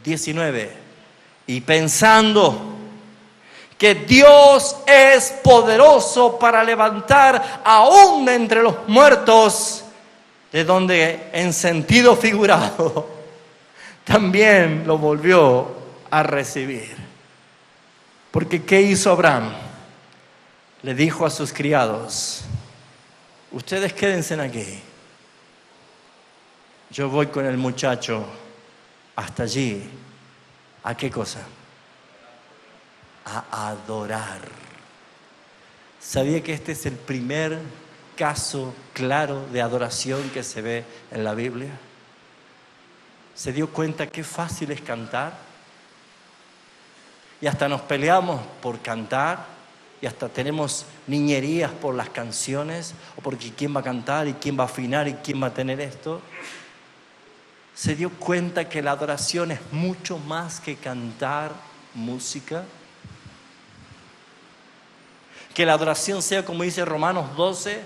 19, y pensando que Dios es poderoso para levantar aún de entre los muertos, de donde en sentido figurado también lo volvió a recibir. Porque ¿qué hizo Abraham? Le dijo a sus criados, ustedes quédense aquí, yo voy con el muchacho hasta allí. ¿A qué cosa? A adorar. ¿Sabía que este es el primer caso claro de adoración que se ve en la Biblia? ¿Se dio cuenta qué fácil es cantar? Y hasta nos peleamos por cantar, y hasta tenemos niñerías por las canciones, o porque quién va a cantar, y quién va a afinar, y quién va a tener esto. ¿Se dio cuenta que la adoración es mucho más que cantar música? Que la adoración sea, como dice Romanos 12,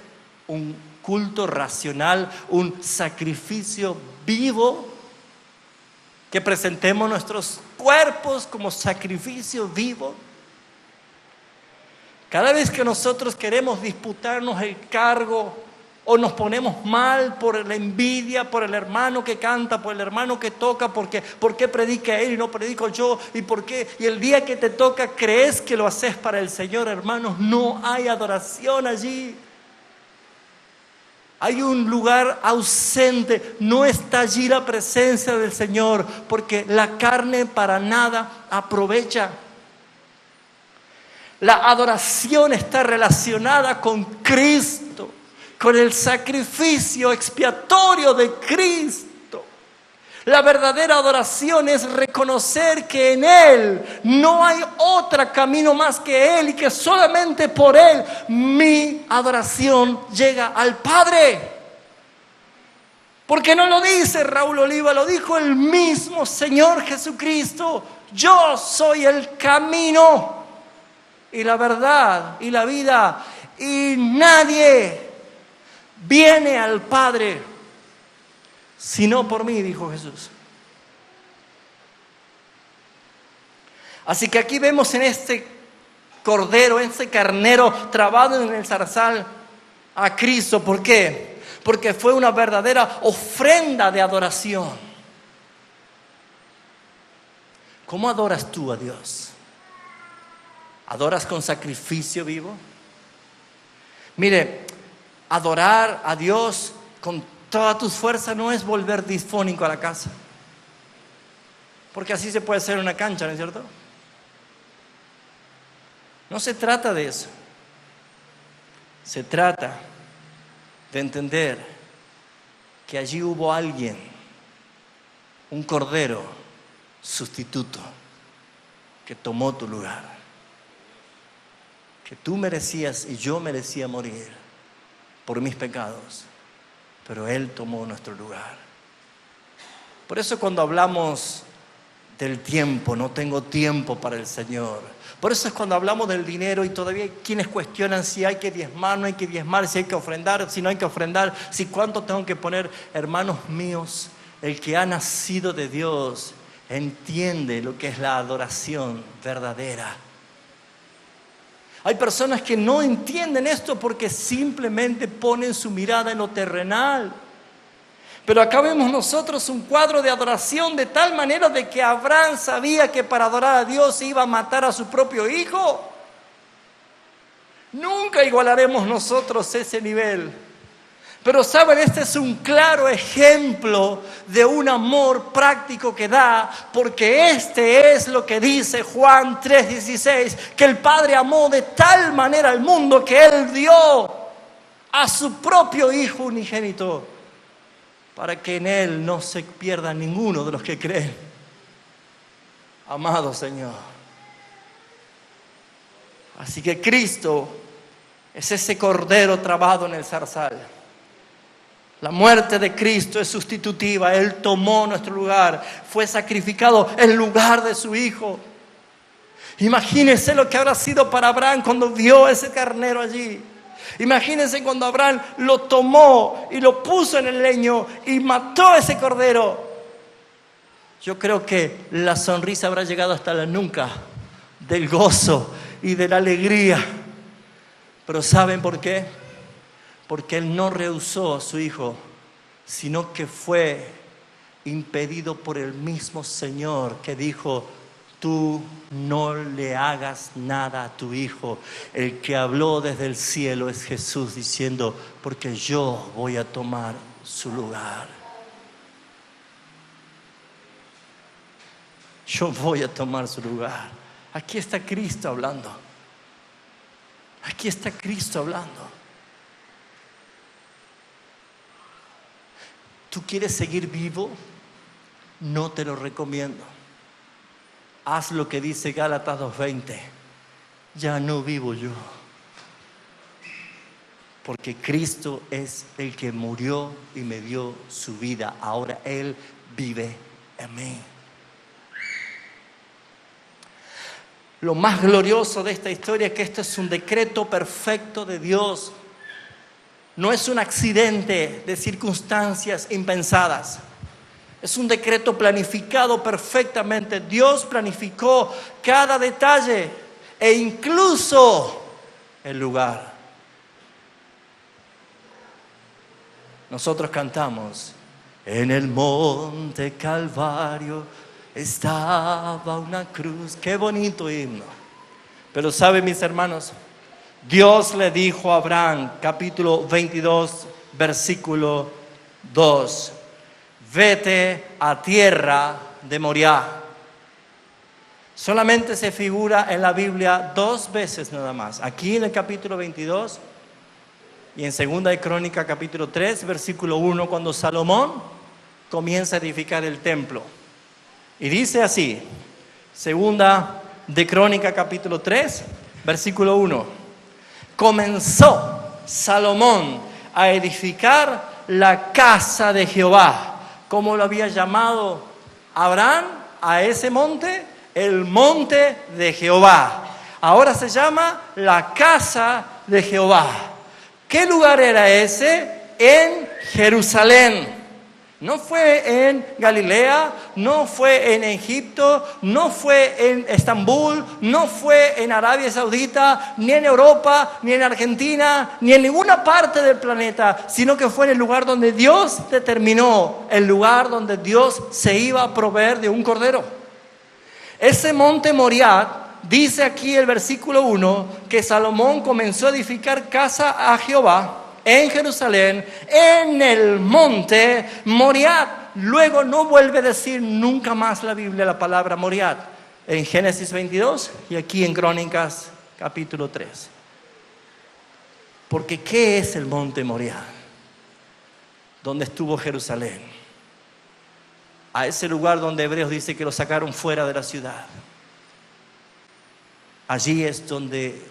un culto racional, un sacrificio vivo. Que presentemos nuestros cuerpos como sacrificio vivo. Cada vez que nosotros queremos disputarnos el cargo o nos ponemos mal por la envidia, por el hermano que canta, por el hermano que toca, porque ¿por qué predica él y no predico yo? ¿Y por qué? Y el día que te toca crees que lo haces para el Señor, hermanos, no hay adoración allí. Hay un lugar ausente, no está allí la presencia del Señor, porque la carne para nada aprovecha. La adoración está relacionada con Cristo, con el sacrificio expiatorio de Cristo. La verdadera adoración es reconocer que en Él no hay otro camino más que Él y que solamente por Él mi adoración llega al Padre. Porque no lo dice Raúl Oliva, lo dijo el mismo Señor Jesucristo. Yo soy el camino y la verdad y la vida, y nadie viene al Padre sino por mí, dijo Jesús. Así que aquí vemos en este cordero, en este carnero trabado en el zarzal a Cristo. ¿Por qué? Porque fue una verdadera ofrenda de adoración. ¿Cómo adoras tú a Dios? ¿Adoras con sacrificio vivo? Mire, adorar a Dios con todas tus fuerzas no es volver disfónico a la casa. Porque así se puede hacer en una cancha, ¿no es cierto? No se trata de eso. Se trata de entender que allí hubo alguien, un cordero sustituto, que tomó tu lugar. Que tú merecías y yo merecía morir por mis pecados, pero Él tomó nuestro lugar. Por eso cuando hablamos del tiempo, no tengo tiempo para el Señor. Por eso es cuando hablamos del dinero y todavía hay quienes cuestionan si hay que diezmar, no hay que diezmar, si hay que ofrendar, si no hay que ofrendar, si cuánto tengo que poner. Hermanos míos, el que ha nacido de Dios entiende lo que es la adoración verdadera. Hay personas que no entienden esto porque simplemente ponen su mirada en lo terrenal. Pero acá vemos nosotros un cuadro de adoración de tal manera de que Abraham sabía que para adorar a Dios iba a matar a su propio hijo. Nunca igualaremos nosotros ese nivel. Pero saben, este es un claro ejemplo de un amor práctico que da, porque este es lo que dice Juan 3:16, que el Padre amó de tal manera al mundo que Él dio a su propio Hijo unigénito, para que en Él no se pierda ninguno de los que creen. Amado Señor. Así que Cristo es ese cordero trabado en el zarzal. La muerte de Cristo es sustitutiva. Él tomó nuestro lugar, fue sacrificado en lugar de su Hijo. Imagínense lo que habrá sido para Abraham cuando vio ese carnero allí. Imagínense cuando Abraham lo tomó y lo puso en el leño y mató a ese cordero. Yo creo que la sonrisa habrá llegado hasta la nuca del gozo y de la alegría. Pero ¿saben por qué? Porque Él no rehusó a su Hijo, sino que fue impedido por el mismo Señor que dijo: tú no le hagas nada a tu Hijo. El que habló desde el cielo es Jesús diciendo: porque yo voy a tomar su lugar. Yo voy a tomar su lugar. Aquí está Cristo hablando. Aquí está Cristo hablando. ¿Tú quieres seguir vivo? No te lo recomiendo. Haz lo que dice Gálatas 2:20. Ya no vivo yo, porque Cristo es el que murió y me dio su vida. Ahora Él vive en mí. Lo más glorioso de esta historia es que esto es un decreto perfecto de Dios. No es un accidente de circunstancias impensadas. Es un decreto planificado perfectamente. Dios planificó cada detalle e incluso el lugar. Nosotros cantamos: en el monte Calvario estaba una cruz. Qué bonito himno. Pero ¿saben, mis hermanos? Dios le dijo a Abraham, capítulo 22, versículo 2: vete a tierra de Moriah. Solamente se figura en la Biblia 2 veces nada más. Aquí en el capítulo 22 y en Segunda de Crónica, capítulo 3, versículo 1, cuando Salomón comienza a edificar el templo. Y dice así, Segunda de Crónica, capítulo 3, versículo 1. Comenzó Salomón a edificar la casa de Jehová. ¿Cómo lo había llamado Abraham a ese monte? El monte de Jehová. Ahora se llama la casa de Jehová. ¿Qué lugar era ese? En Jerusalén. No fue en Galilea, no fue en Egipto, no fue en Estambul, no fue en Arabia Saudita, ni en Europa, ni en Argentina, ni en ninguna parte del planeta, sino que fue en el lugar donde Dios determinó, el lugar donde Dios se iba a proveer de un cordero. Ese monte Moriah, dice aquí el versículo 1, que Salomón comenzó a edificar casa a Jehová en Jerusalén, en el monte Moriah. Luego no vuelve a decir nunca más la Biblia la palabra Moriah. En Génesis 22 y aquí en Crónicas capítulo 3. Porque ¿qué es el monte Moriah? ¿Dónde estuvo Jerusalén? A ese lugar donde Hebreos dice que lo sacaron fuera de la ciudad. Allí es donde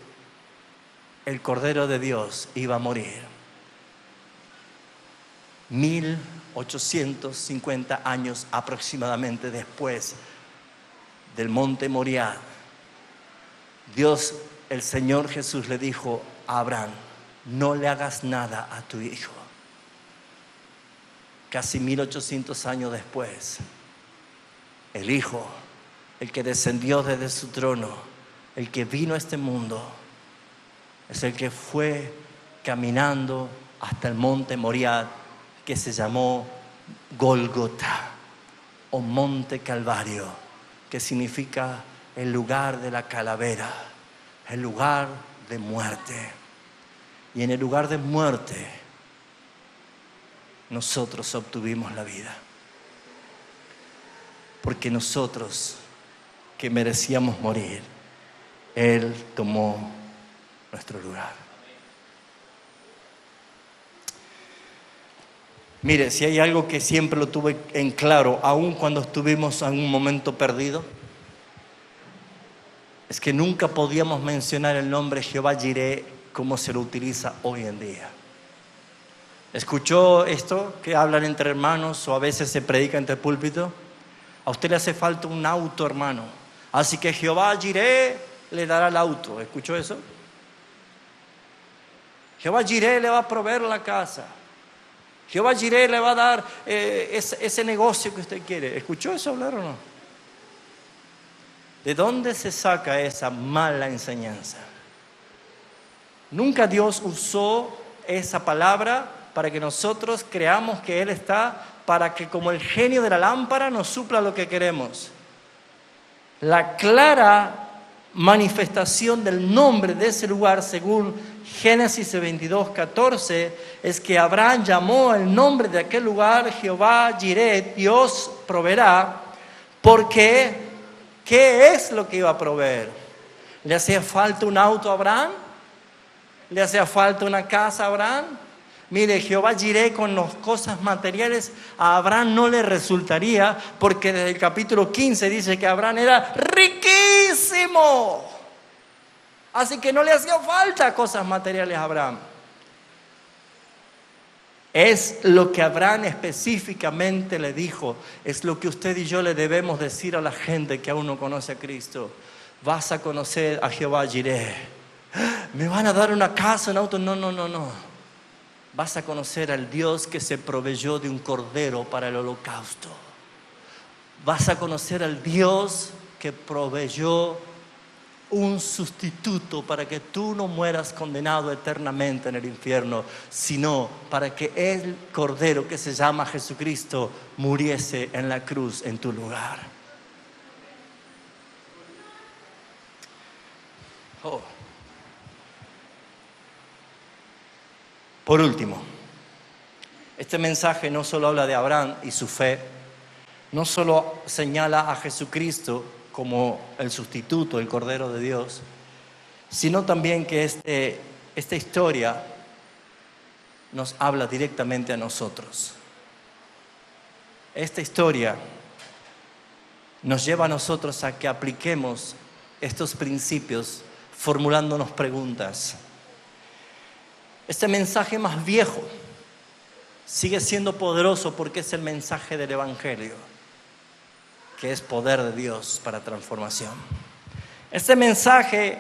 el Cordero de Dios iba a morir. 1850 años aproximadamente después del monte Moriah, Dios, el Señor Jesús, le dijo a Abraham: no le hagas nada a tu hijo. Casi 1800 años después, el Hijo, el que descendió desde su trono, el que vino a este mundo, es el que fue caminando hasta el monte Moriah, que se llamó Gólgota o Monte Calvario, que significa el lugar de la calavera, el lugar de muerte. Y en el lugar de muerte nosotros obtuvimos la vida. Porque nosotros, que merecíamos morir, Él tomó nuestro lugar. Mire, si hay algo que siempre lo tuve en claro, aun cuando estuvimos en un momento perdido, es que nunca podíamos mencionar el nombre Jehová Jireh como se lo utiliza hoy en día. ¿Escuchó esto que hablan entre hermanos o a veces se predica entre púlpitos? A usted le hace falta un auto, hermano. Así que Jehová Jireh le dará el auto. ¿Escuchó eso? Jehová Jireh le va a proveer la casa. Jehová Jireh le va a dar ese negocio que usted quiere. ¿Escuchó eso hablar o no? ¿De dónde se saca esa mala enseñanza? Nunca Dios usó esa palabra para que nosotros creamos que Él está para que como el genio de la lámpara nos supla lo que queremos. La clara manifestación del nombre de ese lugar, según Génesis 22:14, es que Abraham llamó el nombre de aquel lugar Jehová Jireh, Dios proveerá, porque ¿qué es lo que iba a proveer? ¿Le hacía falta un auto a Abraham? ¿Le hacía falta una casa a Abraham? Mire, Jehová Jireh con las cosas materiales a Abraham no le resultaría, porque desde el capítulo 15 dice que Abraham era riquísimo. Así que no le hacía falta cosas materiales a Abraham. Es lo que Abraham específicamente le dijo, es lo que usted y yo le debemos decir a la gente que aún no conoce a Cristo. Vas a conocer a Jehová Jireh. ¿Me van a dar una casa, un auto? No. Vas a conocer al Dios que se proveyó de un cordero para el holocausto. Vas a conocer al Dios que proveyó un sustituto para que tú no mueras condenado eternamente en el infierno, sino para que el cordero que se llama Jesucristo muriese en la cruz en tu lugar. Oh. Por último, este mensaje no solo habla de Abraham y su fe, no solo señala a Jesucristo como el sustituto, el Cordero de Dios, sino también que esta historia nos habla directamente a nosotros. Esta historia nos lleva a nosotros a que apliquemos estos principios formulándonos preguntas. Este mensaje más viejo sigue siendo poderoso porque es el mensaje del Evangelio, que es poder de Dios para transformación. Este mensaje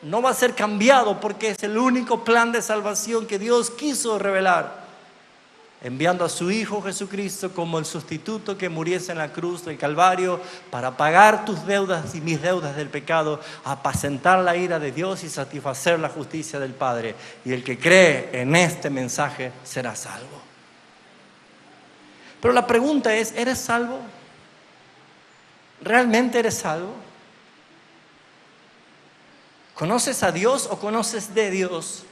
no va a ser cambiado porque es el único plan de salvación que Dios quiso revelar, enviando a su Hijo Jesucristo como el sustituto que muriese en la cruz del Calvario para pagar tus deudas y mis deudas del pecado, apacentar la ira de Dios y satisfacer la justicia del Padre. Y el que cree en este mensaje será salvo. Pero la pregunta es, ¿eres salvo? ¿Realmente eres salvo? ¿Conoces a Dios o conoces de Dios?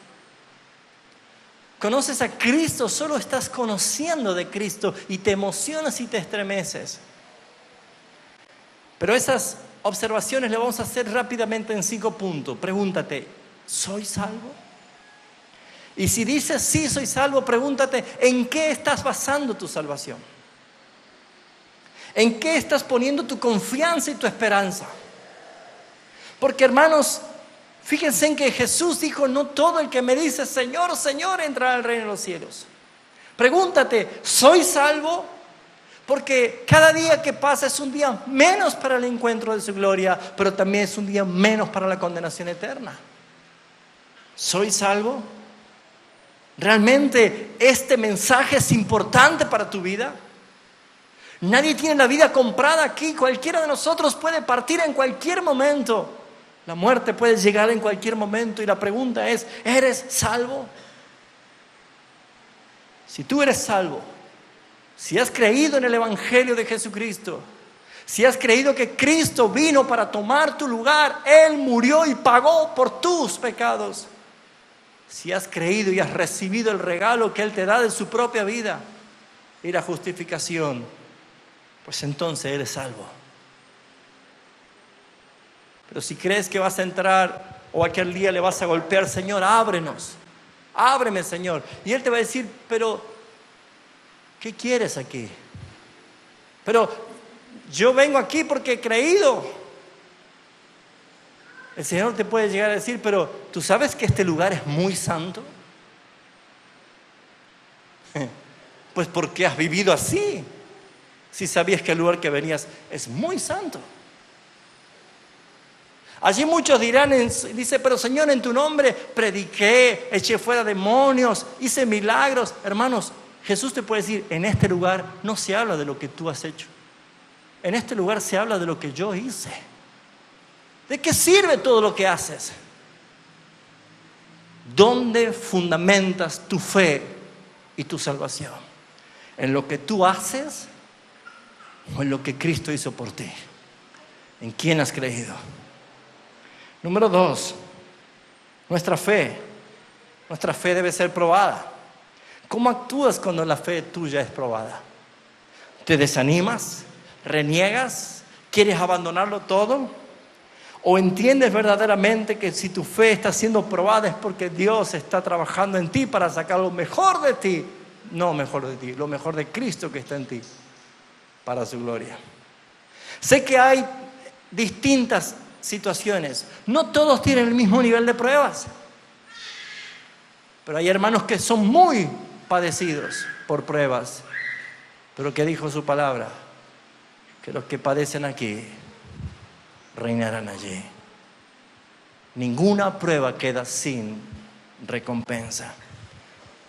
¿Conoces a Cristo? Solo estás conociendo de Cristo y te emocionas y te estremeces. Pero esas observaciones las vamos a hacer rápidamente en 5 puntos. Pregúntate, ¿soy salvo? Y si dices sí, soy salvo, pregúntate, ¿en qué estás basando tu salvación? ¿En qué estás poniendo tu confianza y tu esperanza? Porque, hermanos, fíjense en que Jesús dijo, no todo el que me dice Señor, Señor entrará al reino de los cielos. Pregúntate, ¿soy salvo? Porque cada día que pasa es un día menos para el encuentro de su gloria, pero también es un día menos para la condenación eterna. ¿Soy salvo? ¿Realmente este mensaje es importante para tu vida? Nadie tiene la vida comprada aquí. Cualquiera de nosotros puede partir en cualquier momento. La muerte puede llegar en cualquier momento y la pregunta es, ¿eres salvo? Si tú eres salvo, si has creído en el Evangelio de Jesucristo, si has creído que Cristo vino para tomar tu lugar, Él murió y pagó por tus pecados, si has creído y has recibido el regalo que Él te da de su propia vida y la justificación, pues entonces eres salvo. Pero si crees que vas a entrar o aquel día le vas a golpear, Señor, ábrenos, ábreme, Señor. Y Él te va a decir, pero ¿qué quieres aquí? Pero yo vengo aquí porque he creído. El Señor te puede llegar a decir, pero ¿tú sabes que este lugar es muy santo? Pues porque has vivido así, si sabías que el lugar que venías es muy santo. Allí muchos dirán, dice, pero Señor, en tu nombre prediqué, eché fuera demonios, hice milagros. Hermanos, Jesús te puede decir, en este lugar no se habla de lo que tú has hecho. En este lugar se habla de lo que yo hice. ¿De qué sirve todo lo que haces? ¿Dónde fundamentas tu fe y tu salvación? ¿En lo que tú haces o en lo que Cristo hizo por ti? ¿En quién has creído? Número 2, nuestra fe debe ser probada. ¿Cómo actúas cuando la fe tuya es probada? ¿Te desanimas? ¿Reniegas? ¿Quieres abandonarlo todo? ¿O entiendes verdaderamente que si tu fe está siendo probada es porque Dios está trabajando en ti para sacar lo mejor de ti? No mejor de ti, lo mejor de Cristo que está en ti, para su gloria. Sé que hay distintas situaciones. No todos tienen el mismo nivel de pruebas. Pero hay hermanos que son muy padecidos por pruebas. Pero que dijo su palabra, que los que padecen aquí reinarán allí. Ninguna prueba queda sin recompensa.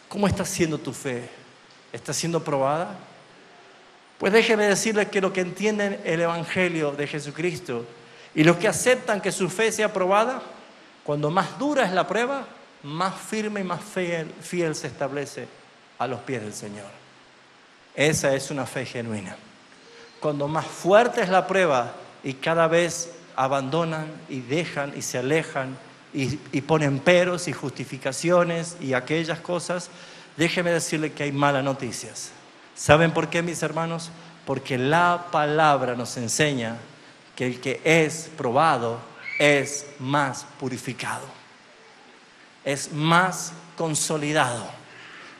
¿Cómo está siendo tu fe? ¿Está siendo probada? Pues déjeme decirles que los que entienden el Evangelio de Jesucristo y los que aceptan que su fe sea probada, cuando más dura es la prueba, más firme y más fiel se establece a los pies del Señor. Esa es una fe genuina. Cuando más fuerte es la prueba y cada vez abandonan y dejan y se alejan y ponen peros y justificaciones y aquellas cosas, déjeme decirle que hay malas noticias. ¿Saben por qué, mis hermanos? Porque la palabra nos enseña que el que es probado es más purificado, es más consolidado,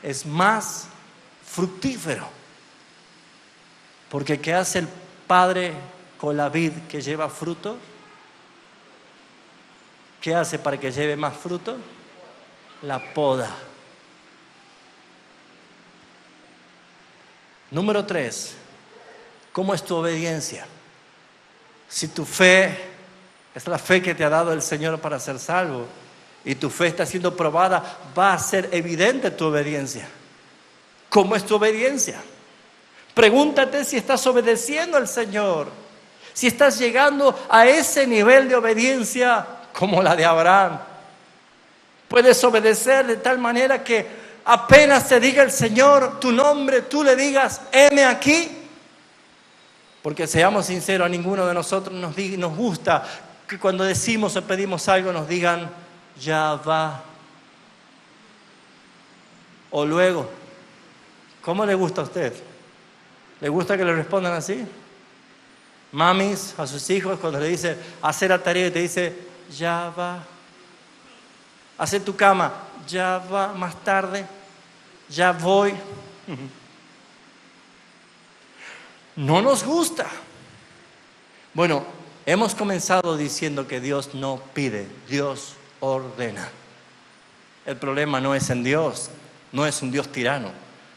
es más fructífero. Porque ¿qué hace el Padre con la vid que lleva fruto? ¿Qué hace para que lleve más fruto? La poda. Número 3, ¿cómo es tu obediencia? Si tu fe es la fe que te ha dado el Señor para ser salvo y tu fe está siendo probada, va a ser evidente tu obediencia. ¿Cómo es tu obediencia? Pregúntate si estás obedeciendo al Señor, si estás llegando a ese nivel de obediencia como la de Abraham. Puedes obedecer de tal manera que apenas te diga el Señor tu nombre, tú le digas, heme aquí. Porque seamos sinceros, a ninguno de nosotros nos gusta que cuando decimos o pedimos algo nos digan, ya va. O luego. ¿Cómo le gusta a usted? ¿Le gusta que le respondan así? Mamis a sus hijos cuando le dice hacer la tarea y te dice, ya va. Hacer tu cama, ya va, más tarde, ya voy. No nos gusta. Bueno, hemos comenzado diciendo que Dios no pide, Dios ordena. El problema no es en Dios, no es un Dios tirano.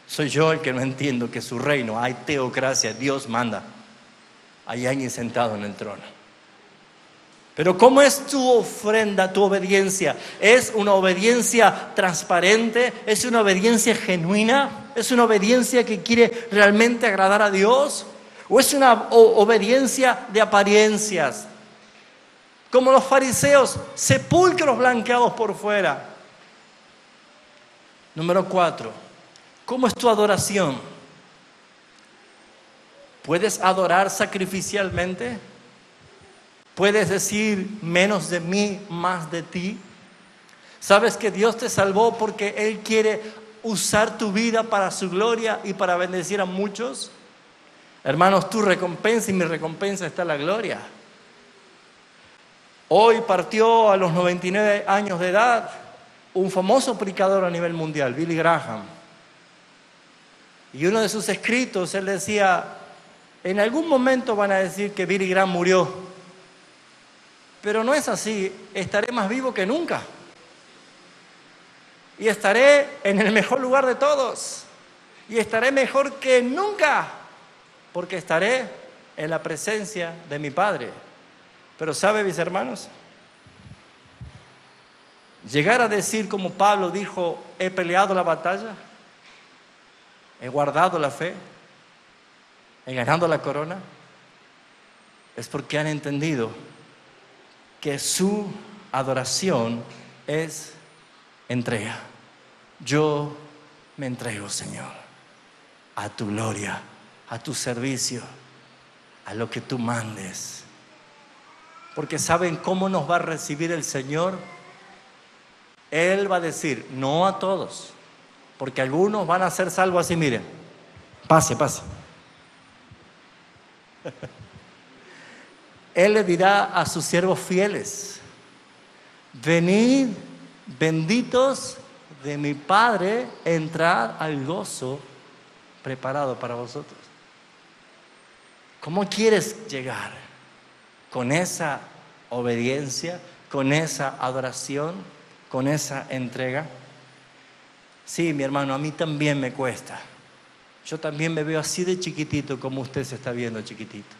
Soy yo el que no entiendo que su reino, hay teocracia, Dios manda. Hay alguien sentado en el trono. Pero ¿cómo es tu ofrenda, tu obediencia? ¿Es una obediencia transparente? ¿Es una obediencia genuina? ¿Es una obediencia que quiere realmente agradar a Dios? ¿O es una obediencia de apariencias? Como los fariseos, sepulcros blanqueados por fuera. Número 4, ¿cómo es tu adoración? ¿Puedes adorar sacrificialmente? ¿Puedes decir menos de mí, más de ti? ¿Sabes que Dios te salvó porque Él quiere usar tu vida para su gloria y para bendecir a muchos? Hermanos, tu recompensa y mi recompensa está en la gloria. Hoy partió a los 99 años de edad un famoso predicador a nivel mundial, Billy Graham. Y uno de sus escritos, él decía, en algún momento van a decir que Billy Graham murió. Pero no es así, estaré más vivo que nunca. Y estaré en el mejor lugar de todos. Y estaré mejor que nunca. Porque estaré en la presencia de mi Padre. Pero ¿sabe, mis hermanos? Llegar a decir como Pablo dijo, he peleado la batalla, he guardado la fe, he ganado la corona, es porque han entendido que su adoración es entrega. Yo me entrego, Señor, a tu gloria, a tu servicio, a lo que tú mandes. Porque ¿saben cómo nos va a recibir el Señor? Él va a decir, no a todos, porque algunos van a ser salvos así, miren, pase. Él le dirá a sus siervos fieles, venid, benditos de mi Padre, entrad al gozo preparado para vosotros. ¿Cómo quieres llegar? ¿Con esa obediencia? ¿Con esa adoración? ¿Con esa entrega? Sí, mi hermano, a mí también me cuesta. Yo también me veo así de chiquitito como usted se está viendo chiquitito.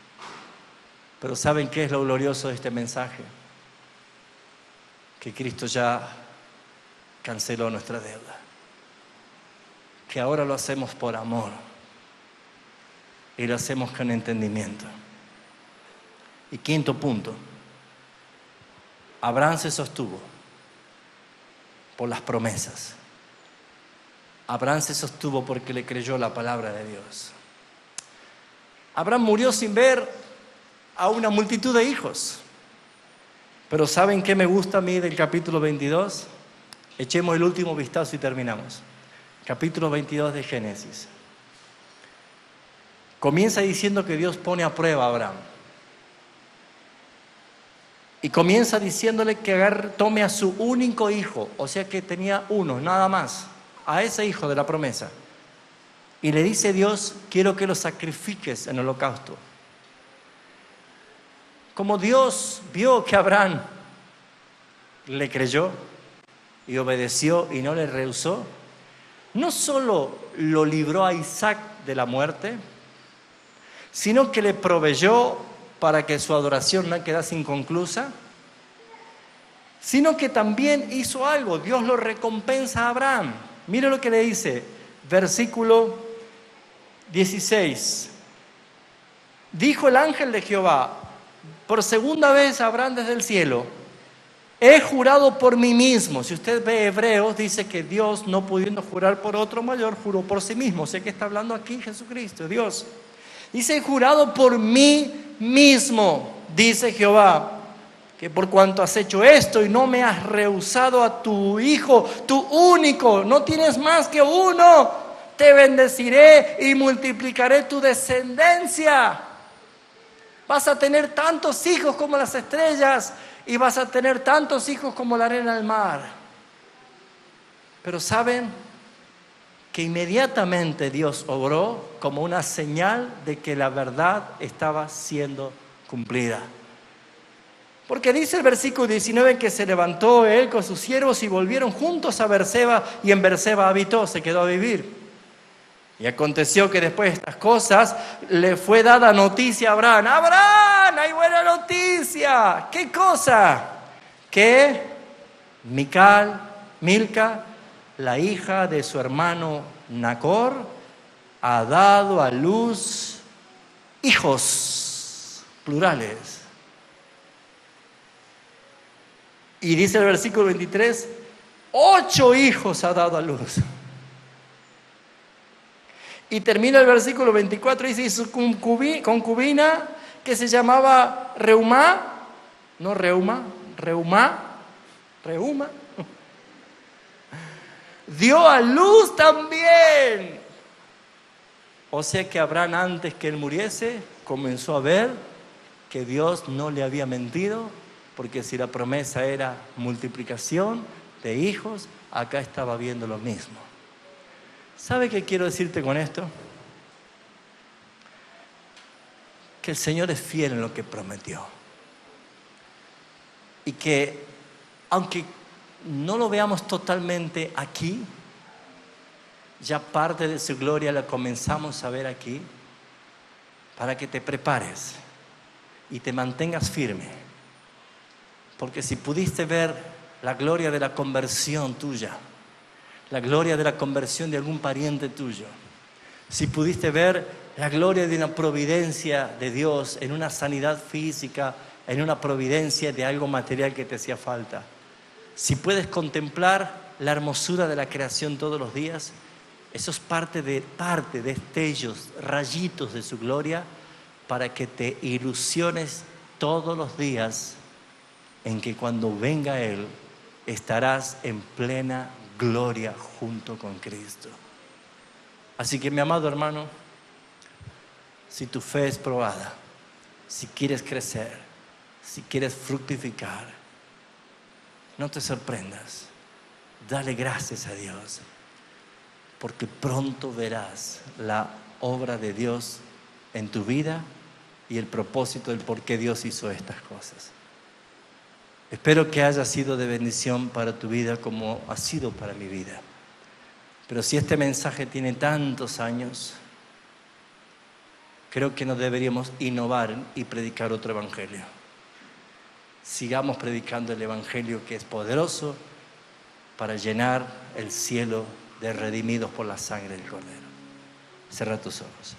Pero ¿saben qué es lo glorioso de este mensaje? Que Cristo ya canceló nuestra deuda. Que ahora lo hacemos por amor. Y lo hacemos con entendimiento. Y quinto punto. Abraham se sostuvo por las promesas. Abraham se sostuvo porque le creyó la palabra de Dios. Abraham murió sin ver a una multitud de hijos. Pero ¿saben qué me gusta a mí del capítulo 22? Echemos el último vistazo y terminamos. Capítulo 22 de Génesis. Comienza diciendo que Dios pone a prueba a Abraham. Y comienza diciéndole que tome a su único hijo, o sea que tenía uno, nada más, a ese hijo de la promesa. Y le dice Dios, quiero que lo sacrifiques en holocausto. Como Dios vio que Abraham le creyó y obedeció y no le rehusó, no solo lo libró a Isaac de la muerte, sino que le proveyó para que su adoración no quedase inconclusa, sino que también hizo algo. Dios lo recompensa a Abraham. Mira lo que le dice, versículo 16. Dijo el ángel de Jehová, por segunda vez a Abraham desde el cielo, he jurado por mí mismo. Si usted ve Hebreos, dice que Dios, no pudiendo jurar por otro mayor, juró por sí mismo. Sé que está hablando aquí Jesucristo, Dios. Dice, he jurado por mí mismo, dice Jehová, que por cuanto has hecho esto y no me has rehusado a tu hijo, tu único, no tienes más que uno, te bendeciré y multiplicaré tu descendencia. Vas a tener tantos hijos como las estrellas y vas a tener tantos hijos como la arena del mar. Pero ¿saben? Que inmediatamente Dios obró como una señal de que la verdad estaba siendo cumplida. Porque dice el versículo 19 que se levantó él con sus siervos y volvieron juntos a Berseba y en Berseba habitó, se quedó a vivir. Y aconteció que después de estas cosas le fue dada noticia a Abraham. ¡Abraham, hay buena noticia! ¿Qué cosa? Que Milca, la hija de su hermano Nacor, ha dado a luz hijos, plurales. Y dice el versículo 23, 8 hijos ha dado a luz. Y termina el versículo 24 y dice, y su concubina, que se llamaba Reumá, no Reuma, Reumá, dio a luz también. O sea que Abraham, antes que él muriese, comenzó a ver que Dios no le había mentido, porque si la promesa era multiplicación de hijos, acá estaba viendo lo mismo. ¿Sabe qué quiero decirte con esto? Que el Señor es fiel en lo que prometió. Y que, aunque no lo veamos totalmente aquí, ya parte de su gloria la comenzamos a ver aquí, para que te prepares y te mantengas firme. Porque si pudiste ver la gloria de la conversión tuya, la gloria de la conversión de algún pariente tuyo, si pudiste ver la gloria de una providencia de Dios en una sanidad física, en una providencia de algo material que te hacía falta, si puedes contemplar la hermosura de la creación todos los días, eso es parte de destellos, rayitos de su gloria, para que te ilusiones todos los días en que cuando venga Él estarás en plena gloria junto con Cristo. Así que, mi amado hermano, si tu fe es probada, si quieres crecer, si quieres fructificar, no te sorprendas, dale gracias a Dios, porque pronto verás la obra de Dios en tu vida y el propósito del por qué Dios hizo estas cosas. Espero que haya sido de bendición para tu vida como ha sido para mi vida. Pero si este mensaje tiene tantos años, creo que no deberíamos innovar y predicar otro evangelio. Sigamos predicando el evangelio que es poderoso para llenar el cielo de redimidos por la sangre del Cordero. Cierra tus ojos.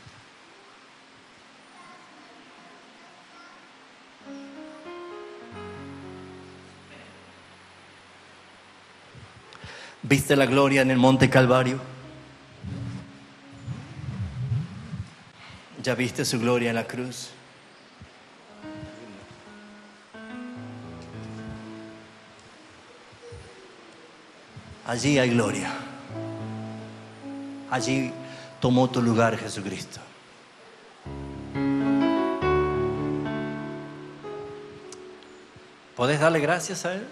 ¿Viste la gloria en el monte Calvario? ¿Ya viste su gloria en la cruz? Allí hay gloria. Allí tomó tu lugar Jesucristo. ¿Podés darle gracias a Él?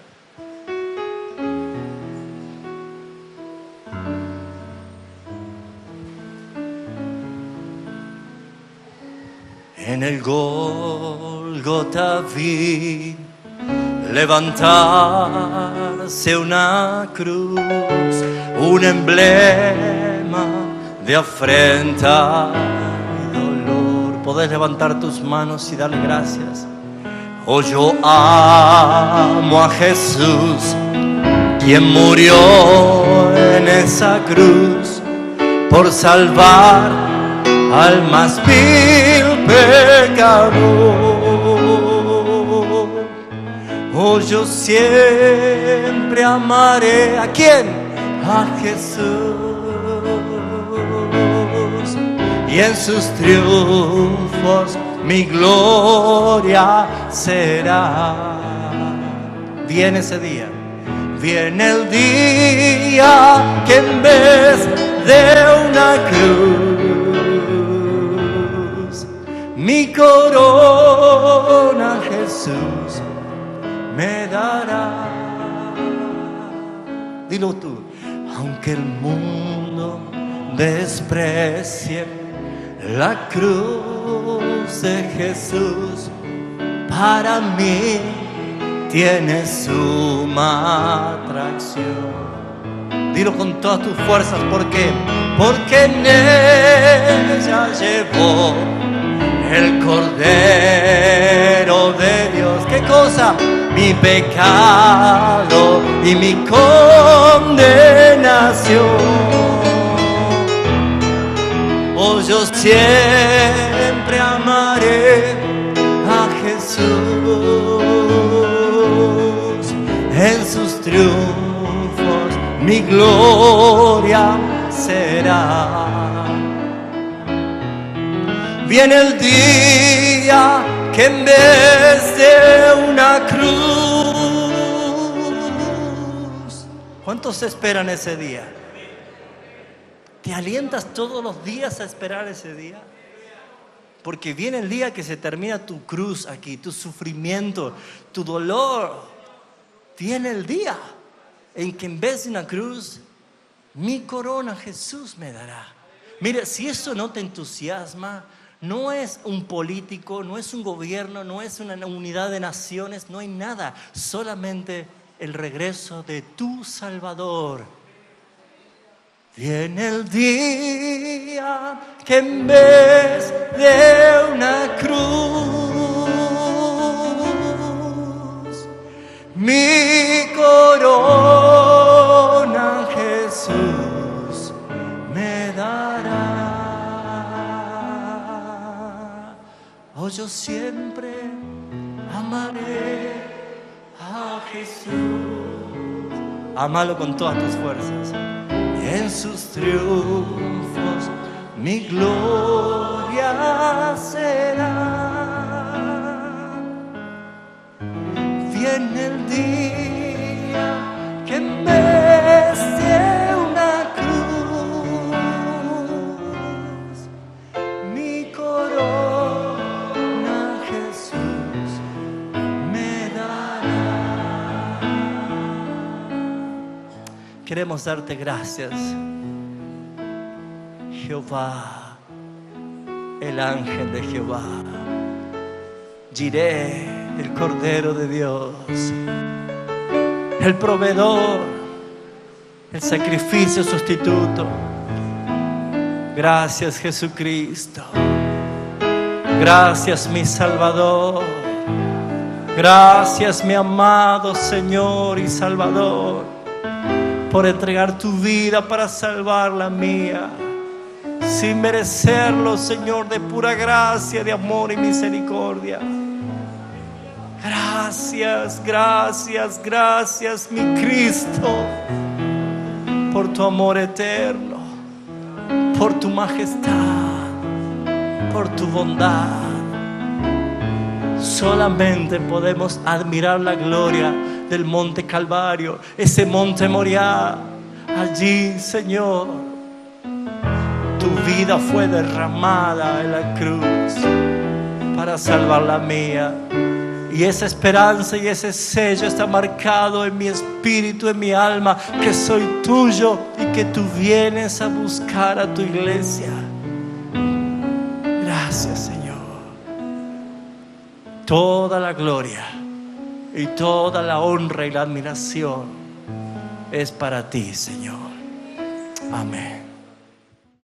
En el Gólgota vi levantarse una cruz, un emblema de afrenta y dolor. Podés levantar tus manos y darle gracias. Oh, yo amo a Jesús, quien murió en esa cruz por salvar al más vil pecador. Oh, yo siempre amaré ¿a quién? A Jesús, y en sus triunfos mi gloria será. Viene ese día, viene el día que en vez de una cruz, mi corona Jesús me dará. Dilo tú. Aunque el mundo desprecie la cruz de Jesús, para mí tiene suma atracción. Dilo con todas tus fuerzas. ¿Por qué? Porque en ella llevó el Cordero de Dios. ¿Qué cosa? Mi pecado y mi condenación. Oh, yo siempre amaré a Jesús, en sus triunfos mi gloria será. Viene el día que en vez de una cruz. ¿Cuántos esperan ese día? ¿Te alientas todos los días a esperar ese día? Porque viene el día que se termina tu cruz aquí, tu sufrimiento, tu dolor. Viene el día en que en vez de una cruz, mi corona Jesús me dará. Mire, si eso no te entusiasma, no es un político, no es un gobierno, no es una unidad de naciones, no hay nada. Solamente el regreso de tu Salvador. Viene el día que en vez de una cruz, mi corona Jesús me dará. Oh, yo siempre amaré a Jesús. Amalo con todas tus fuerzas. En sus triunfos mi gloria será. Viene el día que en vez de una cruz, mi corona Jesús me dará. Queremos darte gracias, Jehová, el ángel de Jehová, Jireh, el Cordero de Dios, el proveedor, el sacrificio sustituto. Gracias, Jesucristo. Gracias, mi Salvador. Gracias, mi amado Señor y Salvador, por entregar tu vida para salvar la mía, sin merecerlo, Señor, de pura gracia, de amor y misericordia. Gracias, gracias, gracias, mi Cristo, por tu amor eterno, por tu majestad, por tu bondad. Solamente podemos admirar la gloria del monte Calvario, ese monte Moriah. Allí, Señor, tu vida fue derramada en la cruz para salvar la mía. Y esa esperanza y ese sello está marcado en mi espíritu, en mi alma, que soy tuyo y que tú vienes a buscar a tu iglesia. Gracias, Señor. Toda la gloria y toda la honra y la admiración es para ti, Señor. Amén.